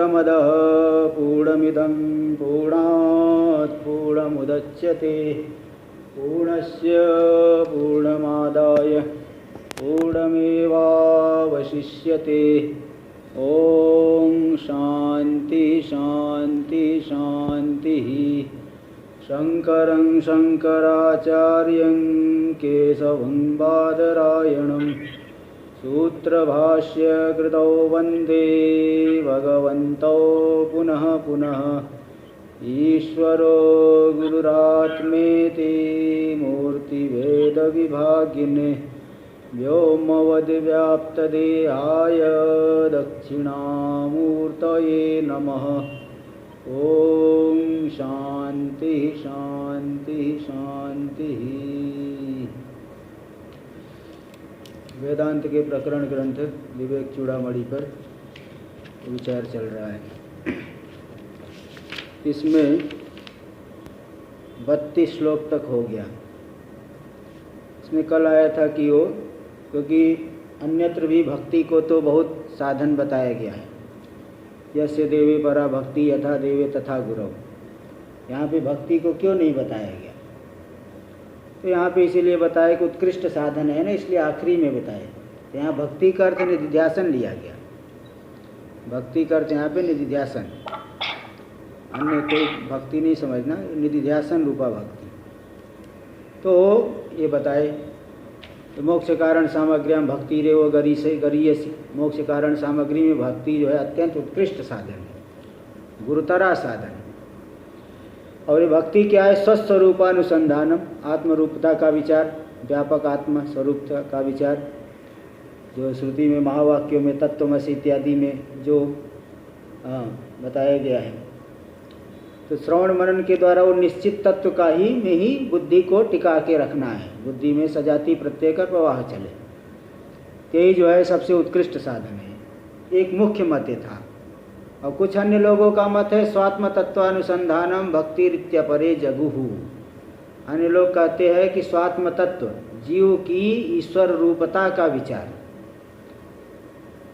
पूर्णमदः पूर्णमिदं पूर्णात् पूर्णमुदच्यते पूर्णस्य पूर्णमादाय पूर्णमेवावशिष्यते। ॐ शान्ति शान्ति शान्तिः। शङ्करं शङ्कराचार्यं केशवं बादरायणं सूत्रभाष्यकृतौ वन्दे भगवन्तौ पुनः पुनः। ईश्वरो गुरुरात्मेति मूर्तिभेदविभागिने व्योमवद्व्याप्तदेहाय दक्षिणामूर्तये नमः। ओम शांति शांति शांति। वेदांत के प्रकरण ग्रंथ विवेक चूड़ामणि पर विचार चल रहा है। इसमें 32 श्लोक तक हो गया। इसमें कल आया था कि वो क्योंकि अन्यत्र भी भक्ति को तो बहुत साधन बताया गया है। यस्य देवे परा भक्ति यथा देवे तथा गुरव। यहाँ पे भक्ति को क्यों नहीं बताया गया? तो यहाँ पे इसीलिए बताया कि उत्कृष्ट साधन है ना, इसलिए आखिरी में बताया। तो यहाँ भक्ति का अर्थ निधिध्यासन लिया गया। भक्ति का अर्थ यहाँ पे निधिध्यासन, अन्य कोई भक्ति नहीं समझना, निधिध्यासन रूपा भक्ति। तो ये बताए मोक्ष कारण सामग्र्याम भक्ति रेव गरीयसी। मोक्ष कारण सामग्री में भक्ति जो है अत्यंत उत्कृष्ट साधन है, गुरुतरा साधन। और ये भक्ति क्या है? स्वस्वरूपानुसंधानम, आत्मरूपता का विचार, व्यापक आत्म स्वरूपता का विचार, जो श्रुति में महावाक्यों में तत्वमसि इत्यादि में जो बताया गया है। तो श्रवण मनन के द्वारा वो निश्चित तत्व का ही में ही बुद्धि को टिका के रखना है, बुद्धि में सजाति प्रत्यय का प्रवाह चले। यही जो है सबसे उत्कृष्ट साधन है। एक मुख्य मत था। और कुछ अन्य लोगों का मत है स्वात्म तत्वानुसंधानम भक्ति रित्या परे जगुहु। अन्य लोग कहते हैं कि स्वात्म तत्व जीव की ईश्वर रूपता का विचार।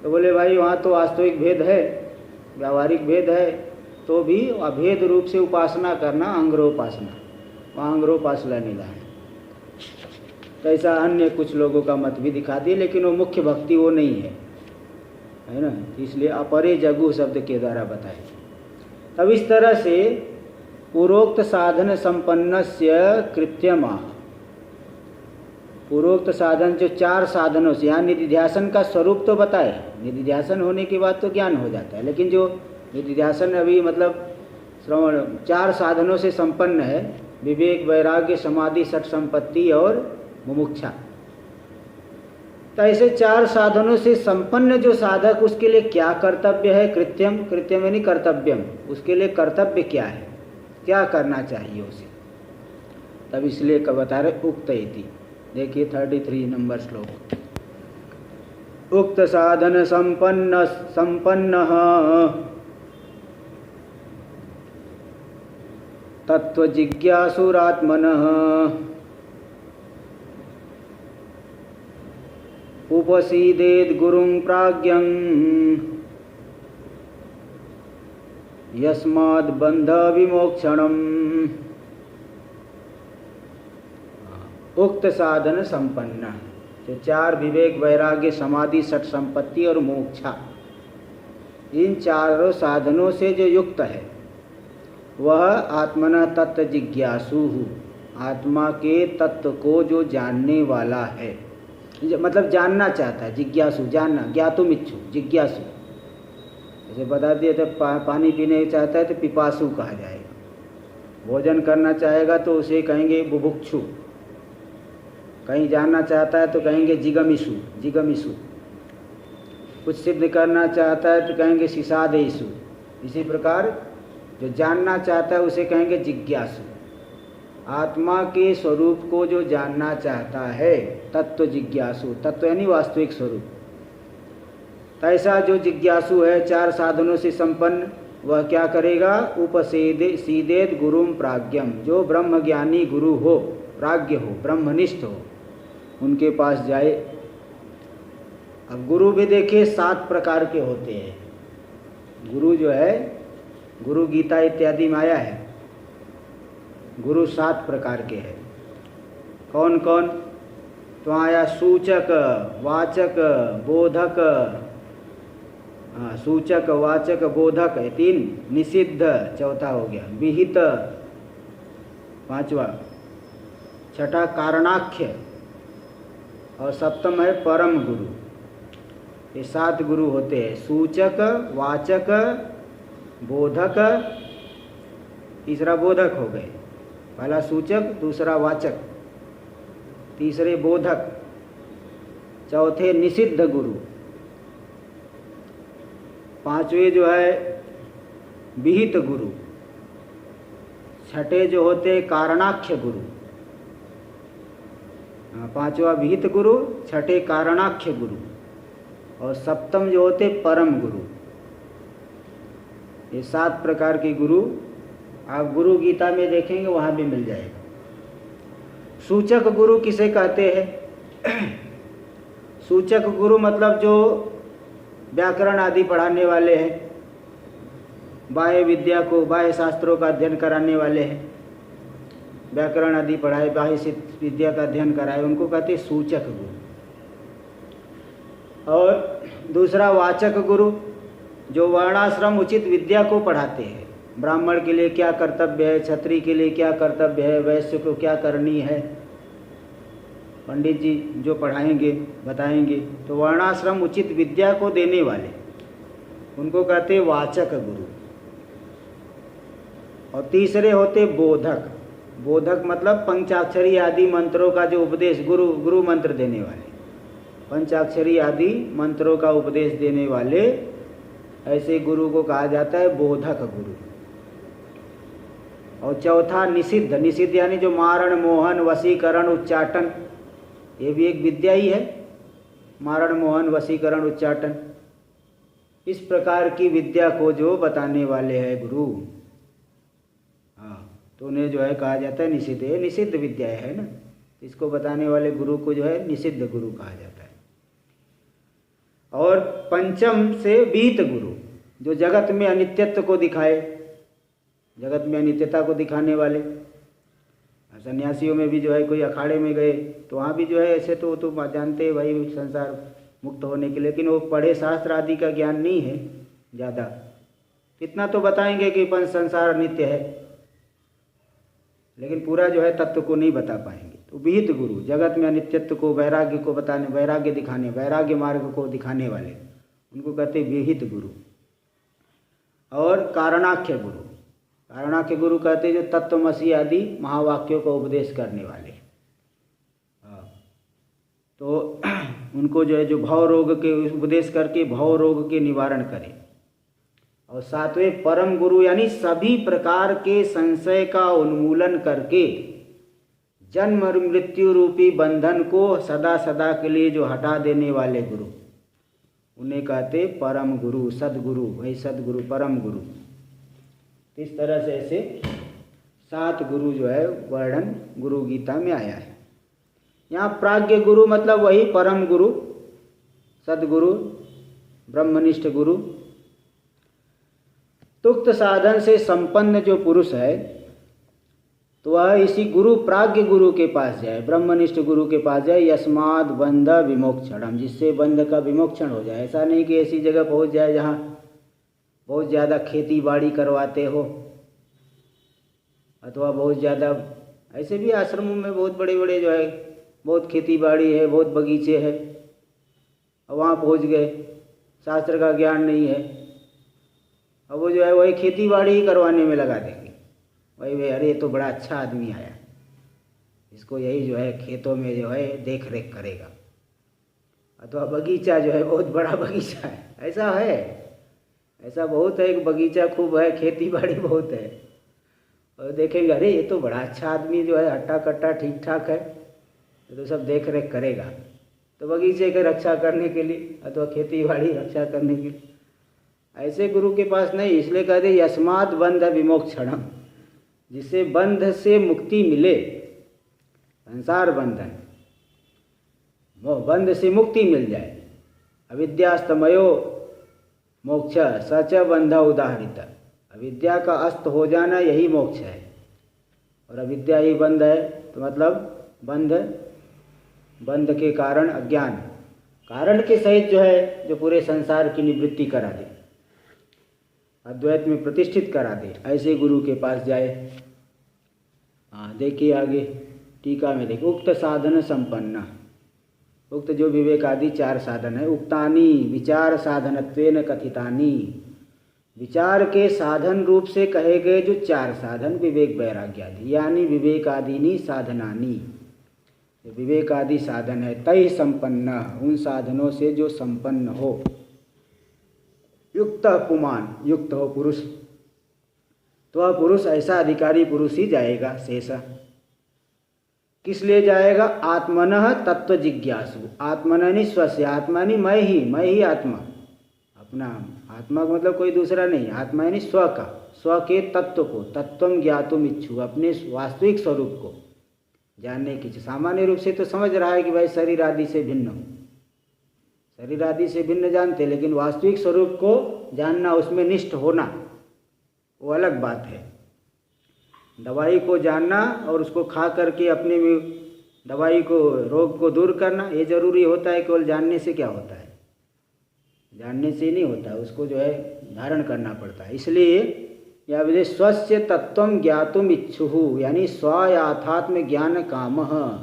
तो बोले भाई वहाँ तो वास्तविक भेद है, व्यावहारिक भेद है, तो भी अभेद रूप से उपासना करना अंग्रोपासना, वहाँ अंग्रोपासना निगा है। तो ऐसा अन्य कुछ लोगों का मत भी दिखा दिए, लेकिन वो मुख्य भक्ति वो नहीं है ना। इसलिए अपरे जगु शब्द के द्वारा बताए। तब इस तरह से पूर्वोक्त साधन संपन्नस्य कृत्यमा, पूर्वोक्त साधन जो 4 साधनों से, यहाँ निधिध्यासन का स्वरूप तो बताए। निधिध्यासन होने के बाद तो ज्ञान हो जाता है, लेकिन जो निधिध्यासन अभी मतलब श्रवण 4 साधनों से संपन्न है, विवेक वैराग्य समाधि सठ संपत्ति और मुमुक्षा। तो ऐसे 4 साधनों से संपन्न जो साधक, उसके लिए क्या कर्तव्य है? कृत्यम, कृत्यम यानी कर्तव्यम, उसके लिए कर्तव्य क्या है, क्या करना चाहिए उसे। तब इसलिए कब बता रहे उक्त इति। देखिए 33 नंबर श्लोक। उक्त साधन संपन्न तत्व जिज्ञासुरात्मनः उपसीदेद गुरुं प्राज्ञं यस्माद् बंध विमोक्षणम्। उक्त साधन संपन्न, जो 4 विवेक वैराग्य समाधि सठ संपत्ति और मोक्षा, इन 4 साधनों से जो युक्त है वह आत्मना तत्व जिज्ञासु, आत्मा के तत्व को जो जानने वाला है, मतलब जानना चाहता है। जिज्ञासु जानना, ज्ञातुम इच्छु, जिज्ञासु। जैसे बता दिए तो पानी पीने चाहता है तो पिपासु कहा जाएगा, भोजन करना चाहेगा तो उसे कहेंगे बुभुक्षु, कहीं जानना चाहता है तो कहेंगे जिगमिषु, जिगमिषु, कुछ सिद्ध करना चाहता है तो कहेंगे सिसादेषु। इसी प्रकार जो जानना चाहता है उसे कहेंगे जिज्ञासु। आत्मा के स्वरूप को जो जानना चाहता है, तत्व जिज्ञासु, तत्व यानी वास्तविक स्वरूप। तो ऐसा जो जिज्ञासु है 4 साधनों से संपन्न, वह क्या करेगा? उपसीदेद गुरुम प्राज्ञम, जो ब्रह्मज्ञानी गुरु हो, प्राज्ञ हो, ब्रह्मनिष्ठ हो, उनके पास जाए। अब गुरु भी देखिए 7 प्रकार के होते हैं। गुरु जो है, गुरु गीता इत्यादि में आया है, गुरु 7 प्रकार के हैं। कौन कौन? तो आया सूचक, वाचक, बोधक, सूचक, वाचक, बोधक है 3, निषिद्ध 4था हो गया, विहित 5वां, 6ठा कारणाख्य और 7म है परम गुरु। ये 7 गुरु होते हैं, सूचक, वाचक, बोधक, तीसरा बोधक हो गए, पहला सूचक, दूसरा वाचक, तीसरे बोधक, चौथे निषिद्ध गुरु, 5वें जो है विहित गुरु, 6ठे जो होते कारणाख्य गुरु, 5वां विहित गुरु, 6ठे कारणाख्य गुरु और 7म जो होते परम गुरु। ये 7 प्रकार के गुरु आप गुरु गीता में देखेंगे, वहाँ भी मिल जाएगा। सूचक गुरु किसे कहते हैं? सूचक गुरु मतलब जो व्याकरण आदि पढ़ाने वाले हैं, बाह्य विद्या को, बाह्य शास्त्रों का अध्ययन कराने वाले हैं, व्याकरण आदि पढ़ाए, बाह्य विद्या का अध्ययन कराए, उनको कहते हैं सूचक गुरु। और दूसरा वाचक गुरु, जो वर्णाश्रम उचित विद्या को पढ़ाते हैं, ब्राह्मण के लिए क्या कर्तव्य है, क्षत्रिय के लिए क्या कर्तव्य है, वैश्य को क्या करनी है, पंडित जी जो पढ़ाएंगे बताएंगे, तो वर्णाश्रम उचित विद्या को देने वाले, उनको कहते वाचक गुरु। और तीसरे होते बोधक। बोधक मतलब पंचाक्षरी आदि मंत्रों का जो उपदेश, गुरु मंत्र देने वाले, पंचाक्षरी आदि मंत्रों का उपदेश देने वाले, ऐसे गुरु को कहा जाता है बोधक गुरु। और चौथा निषिद्ध। निषिद्ध यानी जो मारण, मोहन, वशीकरण, उच्चाटन, ये भी एक विद्या ही है, मारण, मोहन, वशीकरण, उच्चाटन, इस प्रकार की विद्या को जो बताने वाले हैं गुरु, हाँ, तो उन्हें जो है कहा जाता है निषिद्ध। ये निषिद्ध विद्या है ना, इसको बताने वाले गुरु को जो है निषिद्ध गुरु कहा जाता है। और पंचम से विहित गुरु, जो जगत में अनित्यत्व को दिखाए, जगत में अनित्यता को दिखाने वाले। सन्यासियों में भी जो है कोई अखाड़े में गए तो वहाँ भी जो है ऐसे तो जानते हैं भाई संसार मुक्त होने के लिए, लेकिन वो पढ़े शास्त्र आदि का ज्ञान नहीं है ज़्यादा, इतना तो बताएंगे कि पंच संसार नित्य है, लेकिन पूरा जो है तत्व को नहीं बता पाएंगे। तो विहित गुरु, जगत में अनित्यत्व को, वैराग्य को बताने, वैराग्य दिखाने, वैराग्य मार्ग को दिखाने वाले, उनको कहते हैं विहित गुरु। और कारणाख्य गुरु, कारणाख्य गुरु कहते हैं जो तत्वमसी आदि महावाक्यों का उपदेश करने वाले। तो उनको जो है जो भव रोग के उपदेश करके भव रोग के निवारण करे। और 7वें परम गुरु, यानी सभी प्रकार के संशय का उन्मूलन करके जन्म और मृत्यु रूपी बंधन को सदा सदा के लिए जो हटा देने वाले गुरु, उन्हें कहते परम गुरु, सदगुरु, वही सदगुरु, परम गुरु। इस तरह से ऐसे 7 गुरु जो है वर्णन गुरु गीता में आया है। यहाँ प्राज्ञ गुरु मतलब वही परम गुरु, सदगुरु, ब्रह्मनिष्ठ गुरु। तुक्त साधन से संपन्न जो पुरुष है तो वह इसी गुरु प्राज्ञ गुरु के पास जाए, ब्रह्मनिष्ठ गुरु के पास जाए। यस्माद बंध विमोक्षणम, जिससे बंध का विमोक्षण हो जाए। ऐसा नहीं कि ऐसी जगह पहुंच जाए जहाँ बहुत ज़्यादा खेती बाड़ी करवाते हो, अथवा बहुत ज़्यादा, ऐसे भी आश्रमों में बहुत बड़े बड़े जो है बहुत खेती बाड़ी है, बहुत बगीचे हैं, और वहाँ पहुँच गए, शास्त्र का ज्ञान नहीं है, अब वो जो है वही खेती बाड़ी ही करवाने में लगा देंगे। वही अरे ये तो बड़ा अच्छा आदमी आया, इसको यही जो है खेतों में जो है देख रेख करेगा, अथवा बगीचा जो है बहुत बड़ा बगीचा है, ऐसा है, ऐसा बहुत है, एक बगीचा खूब है, खेती बाड़ी बहुत है, और देखेंगे अरे ये तो बड़ा अच्छा आदमी जो है हट्टा कट्टा ठीक ठाक है, तो सब देख रेख करेगा। तो बगीचे की रक्षा करने के लिए अथवा खेती बाड़ी रक्षा करने के लिए, ऐसे गुरु के पास नहीं। इसलिए कहते यस्मात् बंध विमोक्षणम, जिससे बंध से मुक्ति मिले, संसार बंधन, वो बंध से मुक्ति मिल जाए। अविद्यास्तमयो मोक्ष सच बंध उदाहरित। अविद्या का अस्त हो जाना यही मोक्ष है, और अविद्या ही बंध है तो मतलब बंध के कारण अज्ञान, कारण के सहित जो है जो पूरे संसार की निवृत्ति करा दे, अद्वैत में प्रतिष्ठित करा दे, ऐसे गुरु के पास जाए। हाँ देखिए आगे टीका में देखिए, उक्त साधन संपन्न, उक्त जो विवेक आदि 4 साधन है, उक्तानी विचार साधनत्वेन कथितानी, विचार के साधन रूप से कहे गए जो 4 साधन विवेक वैराग्य आदि, यानी विवेकादिनी साधनानी, विवेक आदि साधन है, तय संपन्न, उन साधनों से जो संपन्न हो, युक्त पुमान, युक्त हो पुरुष, तो वह पुरुष ऐसा अधिकारी पुरुष ही जाएगा शेषा। किस लिए जाएगा? आत्मनः तत्व जिज्ञासु, आत्मनि स्वस्य, आत्मानि मैं ही आत्मा, अपना आत्मा का मतलब कोई दूसरा नहीं, आत्मा यानी स्व का, स्व के तत्व को, तत्वम ज्ञातुम इच्छु, अपने वास्तविक स्वरूप को जानने की। सामान्य रूप से तो समझ रहा है कि भाई शरीर आदि से भिन्न हो, शरीर आदि से भिन्न जानते, लेकिन वास्तविक स्वरूप को जानना, उसमें निष्ठ होना, वो अलग बात है। दवाई को जानना और उसको खा करके अपने में दवाई को, रोग को दूर करना, ये जरूरी होता है। केवल जानने से क्या होता है? जानने से नहीं होता है, उसको जो है धारण करना पड़ता है। इसलिए या विदे स्वस्य तत्वम ज्ञातुम इच्छुः, यानी स्वयाथात्म ज्ञान कामः,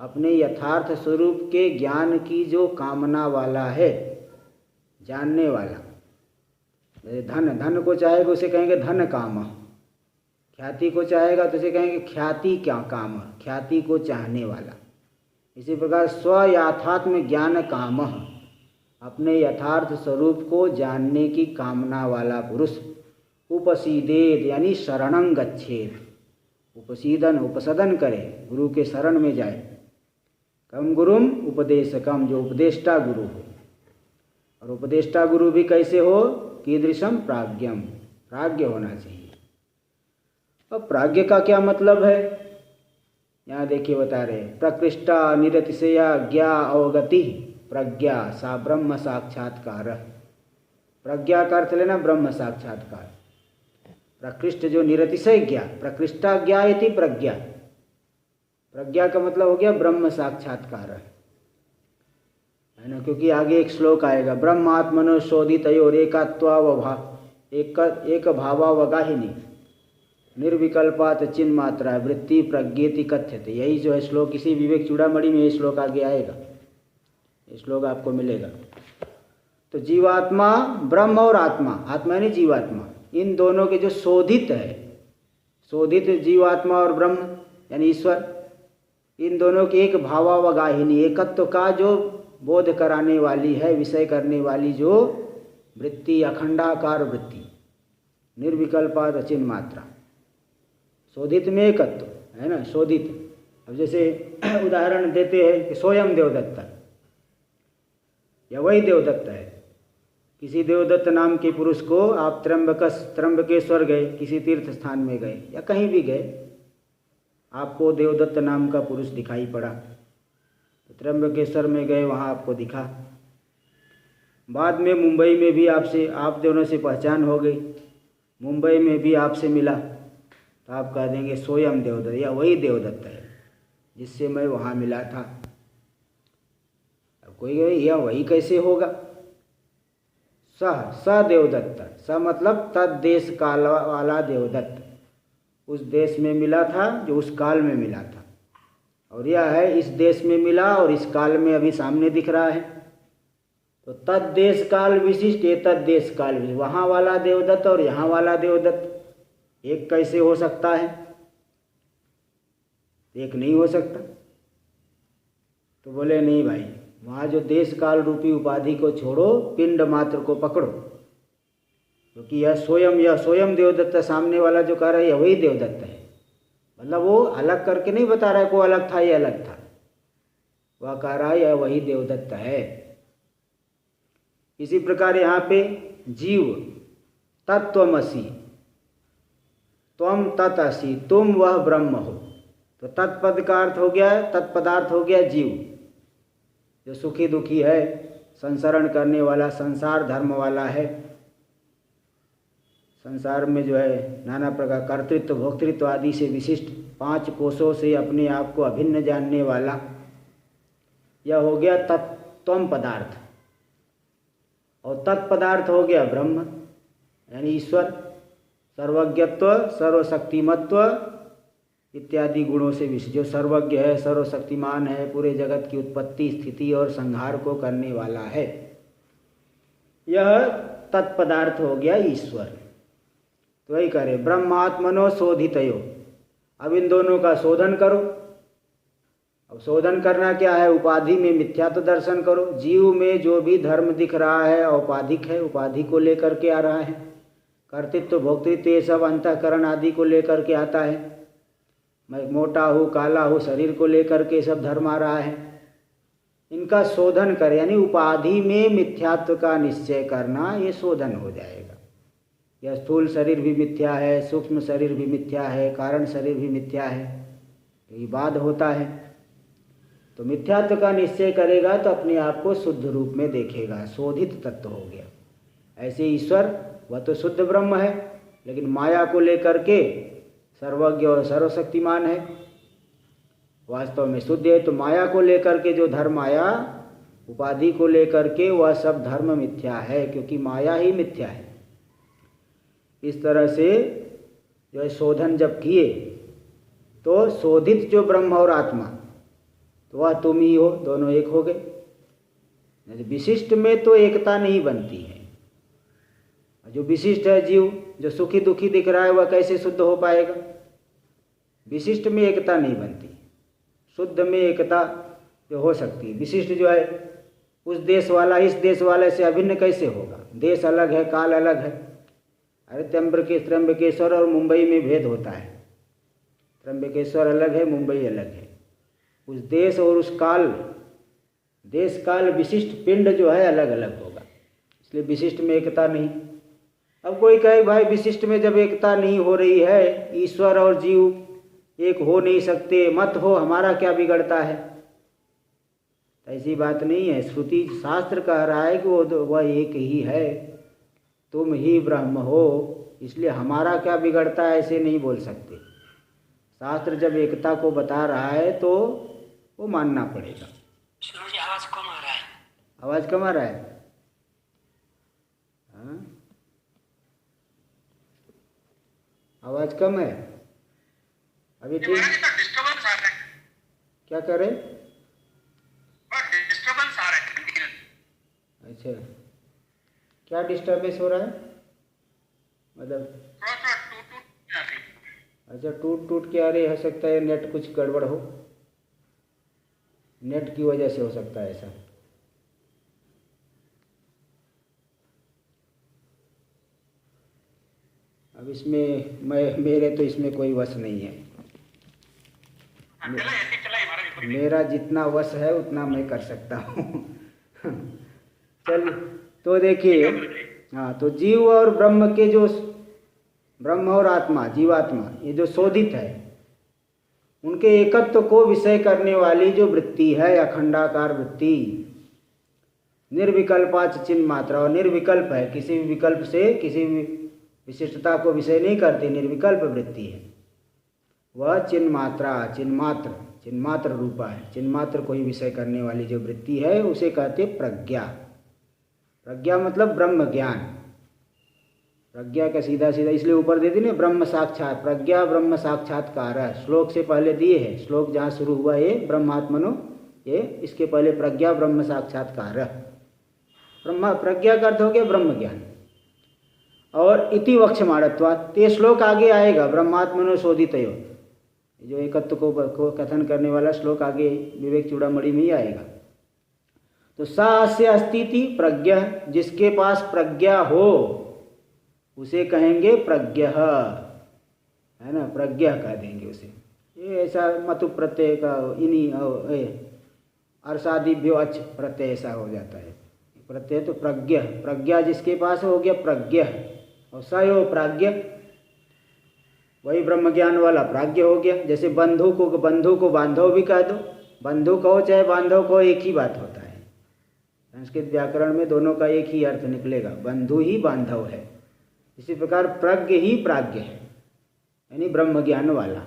अपने यथार्थ स्वरूप के ज्ञान की जो कामना वाला है, जानने वाला। धन को चाहेगा उसे कहेंगे धन काम, ख्याति को चाहेगा तो उसे कहेंगे ख्याति क्या काम, ख्याति को चाहने वाला। इसी प्रकार स्वयाथात्म ज्ञान काम, अपने यथार्थ स्वरूप को जानने की कामना वाला पुरुष, उपसीदेद यानी शरणं गच्छेद, उपसदन करे, गुरु के शरण में जाए। कम गुरुम उपदेशकम, जो उपदेष्टा गुरु हो, और उपदेष्टा गुरु भी कैसे हो? कीदृशम प्राज्ञम, प्राज्ञ होना चाहिए। अब प्राज्ञ का क्या मतलब है? यहाँ देखिए बता रहे, प्रकृष्टा निरतिशया ज्ञा अवगति प्रज्ञा सा ब्रह्म साक्षात्कार। प्रज्ञा का अर्थ लेना ब्रह्म साक्षात्कार। प्रकृष्ट जो निरतिशय ज्ञा, प्रकृष्टा ज्ञा इति प्रज्ञा, प्रज्ञा का मतलब हो गया ब्रह्म साक्षात्कार, है ना। क्योंकि आगे एक श्लोक आएगा, ब्रह्मात्मनो शोधितयोर एक भावावगाहिनी निर्विकल्पात चिन्ह मात्रा वृत्ति प्रज्ञेति कथ्यते। यही जो है श्लोक, इसी विवेक चूड़ामणि में ये श्लोक आगे आएगा, ये श्लोक आपको मिलेगा। तो जीवात्मा, ब्रह्म और आत्मा, आत्मा यानी जीवात्मा, इन दोनों के जो शोधित है, शोधित जीवात्मा और ब्रह्म यानी ईश्वर, इन दोनों की एक भावावगाहिनी, एकत्व का जो बोध कराने वाली है, विषय करने वाली जो वृत्ति, अखंडाकार वृत्ति, निर्विकल्पात अचिन्ह मात्रा, शोधित में एकत्व है ना, शोधित। अब जैसे उदाहरण देते हैं कि स्वयं देवदत्त, या वही देवदत्त है। किसी देवदत्त नाम के पुरुष को आप त्र्यंबकेश्वर गए, किसी तीर्थ स्थान में गए या कहीं भी गए, आपको देवदत्त नाम का पुरुष दिखाई पड़ा, तो त्र्यंबकेश्वर में गए, वहाँ आपको दिखा। बाद में मुंबई में भी आपसे, आप दोनों से पहचान हो गई, मुंबई में भी आपसे मिला, तो आप कह देंगे स्वयं देवदत्त, या वही देवदत्त है जिससे मैं वहाँ मिला था। अब कोई कहे यह वही कैसे होगा? स देवदत्त, स मतलब तद देश काल वाला देवदत्त, उस देश में मिला था जो उस काल में मिला था, और यह है इस देश में मिला और इस काल में अभी सामने दिख रहा है। तो तद देश काल विशिष्ट, ये तद देश काल विशिष्ट, वहाँ वाला देवदत्त और यहाँ वाला देवदत्त एक कैसे हो सकता है? एक नहीं हो सकता। तो बोले नहीं भाई, वहाँ जो देश काल रूपी उपाधि को छोड़ो, पिंड मात्र को पकड़ो, क्योंकि यह स्वयं देवदत्त, सामने वाला जो कह रहा है यह वही देवदत्त है। मतलब वो अलग करके नहीं बता रहा है को अलग था, ये अलग था, वह कह रहा है यह वही देवदत्त है। इसी प्रकार यहाँ पे जीव तत्वमसि, त्वम तत्असि, तुम वह ब्रह्म हो, तो तत्पद का अर्थ हो गया, तत्पदार्थ हो गया जीव, जो सुखी दुखी है, संसरण करने वाला, संसार धर्म वाला है। संसार में जो है नाना प्रकार कर्तृत्व भोक्तृत्व आदि से विशिष्ट 5 कोशों से अपने आप को अभिन्न जानने वाला, यह हो गया तत्त्वम पदार्थ। और तत्पदार्थ हो गया ब्रह्म यानी ईश्वर, सर्वज्ञत्व, सर्वशक्तिमत्व इत्यादि गुणों से विशिष्ट, जो सर्वज्ञ है, सर्वशक्तिमान है, पूरे जगत की उत्पत्ति स्थिति और संहार को करने वाला है, यह तत्पदार्थ हो गया ईश्वर। तो वही करे ब्रह्मात्मनो शोधितयो। अब इन दोनों का शोधन करो। अब शोधन करना क्या है? उपाधि में मिथ्यात्व दर्शन करो। जीव में जो भी धर्म दिख रहा है औपाधिक है, उपाधि को लेकर के आ रहा है। कर्तृत्व भोक्तृत्व ये सब अंतःकरण आदि को लेकर के आता है। मैं मोटा हूँ, काला हूँ, शरीर को लेकर के सब धर्म आ रहा है। इनका शोधन कर, यानी उपाधि में मिथ्यात्व का निश्चय करना, ये शोधन हो जाएगा। यह स्थूल शरीर भी मिथ्या है, सूक्ष्म शरीर भी मिथ्या है, कारण शरीर भी मिथ्या है, ये बाद होता है। तो मिथ्यात्व का निश्चय करेगा तो अपने आप को शुद्ध रूप में देखेगा, शोधित तत्व हो गया। ऐसे ईश्वर वह तो शुद्ध ब्रह्म है, लेकिन माया को लेकर के सर्वज्ञ और सर्वशक्तिमान है, वास्तव में शुद्ध है। तो माया को लेकर के जो धर्म आया, उपाधि को लेकर के, वह सब धर्म मिथ्या है, क्योंकि माया ही मिथ्या है। इस तरह से जो है शोधन जब किए तो शोधित जो ब्रह्म और आत्मा, तो वह तुम ही हो, दोनों एक हो गए। विशिष्ट में तो एकता नहीं बनती है। जो विशिष्ट है जीव, जो सुखी दुखी दिख रहा है, वह कैसे शुद्ध हो पाएगा? विशिष्ट में एकता नहीं बनती, शुद्ध में एकता जो हो सकती है। विशिष्ट जो है उस देश वाला इस देश वाले से अभिन्न कैसे होगा? देश अलग है, काल अलग है। अरे त्र्यंबकेश्वर और मुंबई में भेद होता है। त्र्यंबकेश्वर अलग है, मुंबई अलग है। उस देश और उस काल, देश काल विशिष्ट पिंड जो है अलग अलग होगा, इसलिए विशिष्ट में एकता नहीं। अब कोई कहे भाई विशिष्ट में जब एकता नहीं हो रही है, ईश्वर और जीव एक हो नहीं सकते, मत हो, हमारा क्या बिगड़ता है? ऐसी बात नहीं है। श्रुति शास्त्र कह रहा है कि वह एक ही है, तुम ही ब्रह्म हो, इसलिए हमारा क्या बिगड़ता है ऐसे नहीं बोल सकते। शास्त्र जब एकता को बता रहा है तो वो मानना पड़ेगा। आवाज कम आ रहा है। आवाज कम आ रहा है? हाँ, आवाज कम है अभी। ठीक, डिस्टर्बेंस आ रहा है। क्या करे? डिस्टर्बेंस आ रहा है। अच्छा, क्या डिस्टर्बेंस हो रहा है? मतलब थोड़ा टूट आ रही है। अच्छा, टूट टूट के आ रही, हो सकता है नेट कुछ गड़बड़ हो, नेट की वजह से हो सकता है ऐसा। अब इसमें मेरे तो इसमें कोई वश नहीं है। मेरा जितना वश है उतना मैं कर सकता हूँ। चल, तो देखिए, हाँ, तो जीव और ब्रह्म के जो ब्रह्म और आत्मा, जीवात्मा, ये जो शोधित है, उनके एकत्व को विषय करने वाली जो वृत्ति है, अखंडाकार वृत्ति, निर्विकल्पाच चिन्ह मात्रा, और निर्विकल्प है, किसी भी विकल्प से किसी भी विशिष्टता को विषय नहीं करती, निर्विकल्प वृत्ति है। वह चिन्ह मात्रा, चिन्मात्र रूपा है। चिन्मात्र को ही विषय करने वाली जो वृत्ति है उसे कहते प्रज्ञा। प्रज्ञा मतलब ब्रह्म ज्ञान। प्रज्ञा का सीधा सीधा इसलिए ऊपर दे दी ना, ब्रह्म साक्षात, प्रज्ञा ब्रह्म साक्षात्कार। श्लोक से पहले दिए है, श्लोक जहाँ शुरू हुआ ये ब्रह्मात्मनो, ये इसके पहले प्रज्ञा ब्रह्म साक्षात्कार। ब्रह्म प्रज्ञा का अर्थ हो गया ब्रह्म ज्ञान। और इति वक्षमाणत्वात्, ये श्लोक आगे आएगा, ब्रह्मात्मनो शोधितयो, जो एकत्व को कथन करने वाला श्लोक आगे विवेक चूड़ामणि में ही आएगा। तो सा अस्य अस्तिति प्रज्ञ, जिसके पास प्रज्ञा हो उसे कहेंगे प्रज्ञ, है ना, प्रज्ञ कह देंगे उसे। ये ऐसा मतु प्रत्यय का इन्हीं अर्षादिभ्यो अच प्रत्यय ऐसा हो जाता है प्रत्यय। तो प्रज्ञ, प्रज्ञा जिसके पास हो गया प्रज्ञ, और सयो प्राज्ञ, वही ब्रह्म ज्ञान वाला प्राज्ञ हो गया। जैसे बंधु को बांधव भी कह दो, बंधु कहो चाहे बांधव कहो, एक ही बात होता है। संस्कृत व्याकरण में दोनों का एक ही अर्थ निकलेगा, बंधु ही बांधव है। इसी प्रकार प्रज्ञ ही प्राज्ञ है, यानी ब्रह्म ज्ञान वाला।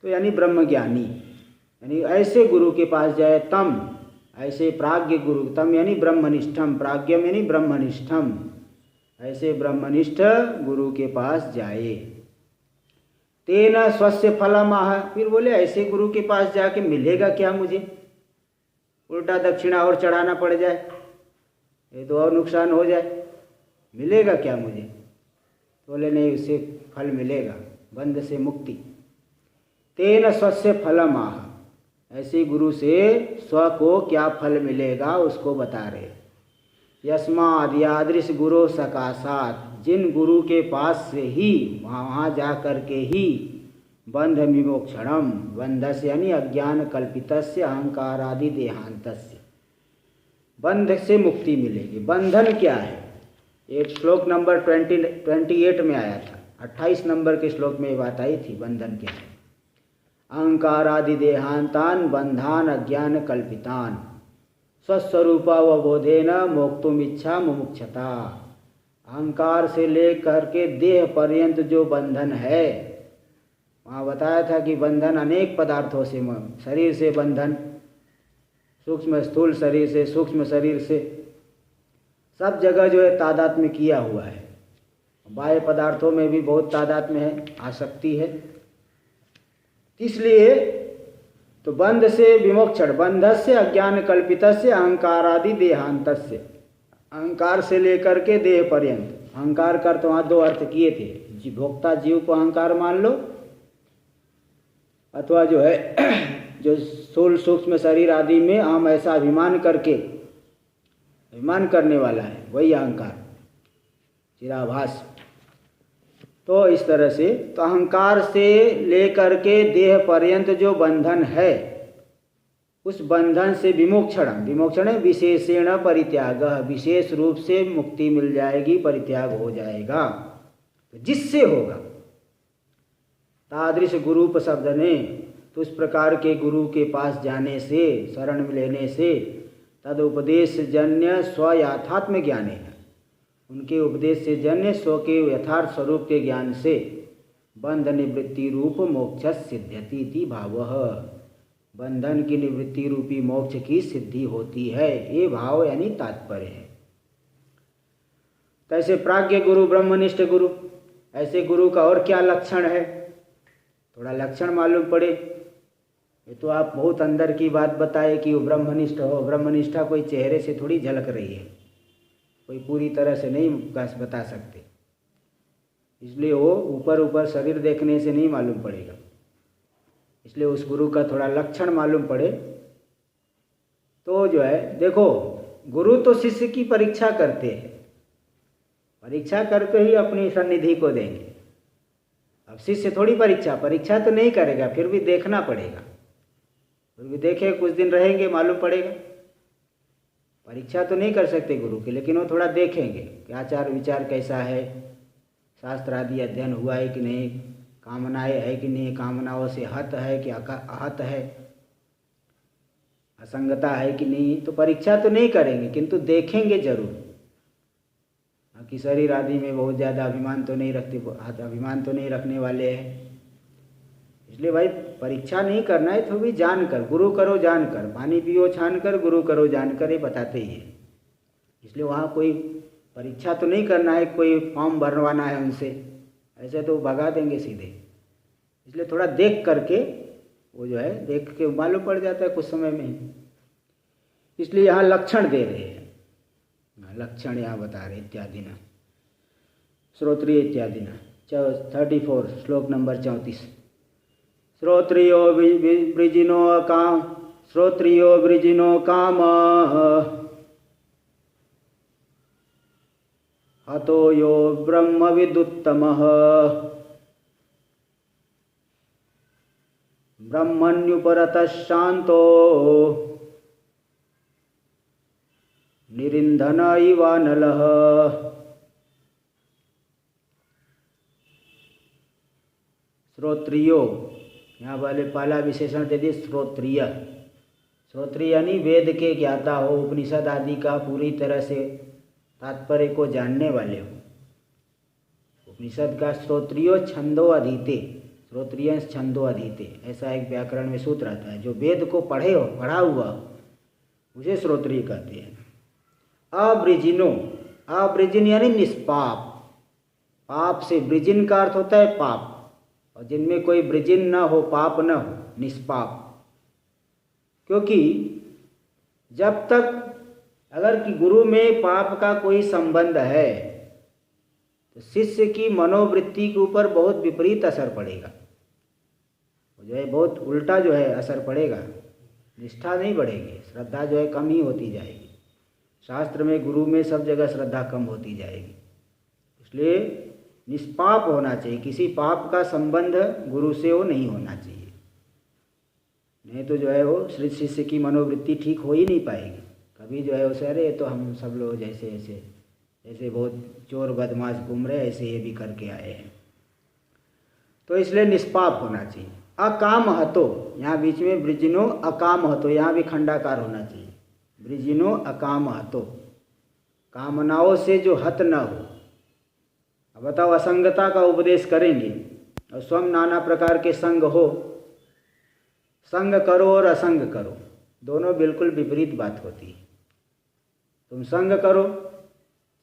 तो यानी ब्रह्म ज्ञानी, यानी ऐसे गुरु के पास जाए तम, ऐसे प्राज्ञ गुरु, तम यानी ब्रह्मनिष्ठम, प्राज्ञम यानी ब्रह्मनिष्ठम, ऐसे ब्रह्मनिष्ठ गुरु के पास जाए। तेना स्वस्य फलमाह, फिर बोले ऐसे गुरु के पास जाके मिलेगा क्या मुझे, उल्टा दक्षिणा और चढ़ाना पड़ जाए, ये तो और नुकसान हो जाए, मिलेगा क्या मुझे। बोले नहीं, उससे फल मिलेगा, बंध से मुक्ति। तेन स्वस्य फलमाह, ऐसे गुरु से स्व को क्या फल मिलेगा उसको बता रहे। यस्माद् यादृश गुरु सकाशात, जिन गुरु के पास से ही, वहाँ जा कर के ही, बंध विमोक्षणम, बंधस्य यानी अज्ञान कल्पितस्य अहंकारादि देहांतस्य, बंध से मुक्ति मिलेगी। बंधन क्या है, एक श्लोक नंबर 28 में आया था, 28 नंबर के श्लोक में ये बात आई थी, बंधन क्या है। अहंकारादि देहांतान बंधान अज्ञान कल्पितान स्वस्वरूपावबोधेन मोक्तुम इच्छा मुमुक्षता। अहंकार से लेकर के देह पर्यंत जो बंधन है, वहाँ बताया था कि बंधन अनेक पदार्थों से, शरीर से बंधन, सूक्ष्म स्थूल शरीर से, सूक्ष्म शरीर से, सब जगह जो है तादात्म्य किया हुआ है। बाह्य पदार्थों में भी बहुत तादात्म्य है, आसक्ति है। इसलिए तो बंध से विमोक्षण, बंधस्य अज्ञान कल्पितस्य अहंकारादि देहांतस्य, अहंकार से लेकर के देह पर्यंत। अहंकार का तो वहाँ दो अर्थ किए थे, भोक्ता जीव को अहंकार मान लो, अथवा जो है जो स्थूल सूक्ष्म शरीर आदि में हम ऐसा अभिमान करके, अभिमान करने वाला है, वही अहंकार, चिराभास। तो इस तरह से तो अहंकार से लेकर के देह पर्यंत जो बंधन है, उस बंधन से विमोक्षण, विमोक्षण विशेषेण परित्याग, विशेष रूप से मुक्ति मिल जाएगी, परित्याग हो जाएगा। तो जिससे होगा, तादृश गुरूप शब्द ने, तो उस प्रकार के गुरु के पास जाने से, शरण में लेने से, तद उपदेश जन्य स्वयाथात्म ज्ञान है, उनके उपदेश से जन्य स्व के यथार्थ स्वरूप के ज्ञान से बंध निवृत्ति रूप मोक्ष सिद्ध्यति इति भावः, बंधन की निवृत्ति रूपी मोक्ष की सिद्धि होती है, ये भाव यानी तात्पर्य है। तैसे प्राज्ञ गुरु, ब्रह्मनिष्ठ गुरु, ऐसे गुरु का और क्या लक्षण है, थोड़ा लक्षण मालूम पड़े। ये तो आप बहुत अंदर की बात बताए कि वो ब्रह्मनिष्ठ हो, ब्रह्मनिष्ठा कोई चेहरे से थोड़ी झलक रही है, कोई पूरी तरह से नहीं बता सकते, इसलिए वो ऊपर ऊपर शरीर देखने से नहीं मालूम पड़ेगा। इसलिए उस गुरु का थोड़ा लक्षण मालूम पड़े तो जो है, देखो गुरु तो शिष्य की परीक्षा करते हैं, परीक्षा करके ही अपनी सन्निधि को देंगे। अब शिष्य थोड़ी परीक्षा तो नहीं करेगा, फिर भी देखना पड़ेगा, फिर भी देखे, कुछ दिन रहेंगे मालूम पड़ेगा। परीक्षा तो नहीं कर सकते गुरु की, लेकिन वो थोड़ा देखेंगे कि आचार विचार कैसा है, शास्त्र आदि अध्ययन हुआ है कि नहीं, कामनाएं है कि नहीं, कामनाओं से हत है कि आहत है, असंगता है कि नहीं। तो परीक्षा तो नहीं करेंगे, किंतु देखेंगे जरूर। कि शरीर आदि में बहुत ज़्यादा अभिमान तो नहीं रखते, अभिमान तो नहीं रखने वाले हैं, इसलिए भाई परीक्षा नहीं करना है, तो भी जान कर गुरु करो, जान कर पानी पियो छान कर, गुरु करो जान कर, ये बताते ही है। इसलिए वहाँ कोई परीक्षा तो नहीं करना है, कोई फॉर्म भरवाना है उनसे, ऐसे तो भगा देंगे सीधे। इसलिए थोड़ा देख करके वो जो है, देख के मालूम पड़ जाता है कुछ समय में ही। इसलिए यहाँ लक्षण दे रहे हैं, लक्षण यहाँ बता रहे इत्यादि न, श्रोत्रिय इत्यादि न। 34 श्लोक नंबर 34। श्रोत्रियो वृजिनो काम हतो यो ब्रह्म विदुत्तमः ब्रह्मण्युपरतः शांतो निरिंधन इवानलः। श्रोत्रियो, यहाँ वाले पहला विशेषण दे दिए श्रोत्रिय। श्रोत्री यानी वेद के ज्ञाता हो, उपनिषद आदि का पूरी तरह से तात्पर्य को जानने वाले हो। उपनिषद का श्रोत्रियो छंदो अधीते, श्रोत्रिय छंदो अधीते, ऐसा एक व्याकरण में सूत्र आता है। जो वेद को पढ़े हो, पढ़ा हुआ हो, उसे श्रोत्रिय कहते हैं। अब्रिजिनो, अब्रिजिन यानी निष्पाप, पाप से, ब्रिजिन का अर्थ होता है पाप, और जिनमें कोई ब्रिजिन न हो, पाप न हो, निष्पाप। क्योंकि जब तक अगर कि गुरु में पाप का कोई संबंध है तो शिष्य की मनोवृत्ति के ऊपर बहुत विपरीत असर पड़ेगा, जो है बहुत उल्टा जो है असर पड़ेगा, निष्ठा नहीं बढ़ेगी, श्रद्धा जो है कम ही होती जाएगी। शास्त्र में, गुरु में, सब जगह श्रद्धा कम होती जाएगी। इसलिए निष्पाप होना चाहिए, किसी पाप का संबंध गुरु से वो नहीं होना चाहिए, नहीं तो जो है वो शिष्य की मनोवृत्ति ठीक हो ही नहीं पाएगी। कभी जो है उसे, अरे तो हम सब लोग जैसे ऐसे बहुत चोर बदमाश घूम रहे, ऐसे ये भी करके आए हैं। तो इसलिए निष्पाप होना चाहिए। अकाम हतो, यहाँ बीच में ब्रिजिनो अकाम हतो, यहाँ भी खंडाकार होना चाहिए। ब्रिजिनो अकाम हतो, कामनाओं से जो हत न हो। अब बताओ, असंगता का उपदेश करेंगे और स्वयं नाना प्रकार के संग हो, संग करो और असंग करो, दोनों बिल्कुल विपरीत बात होती है। तुम संग करो,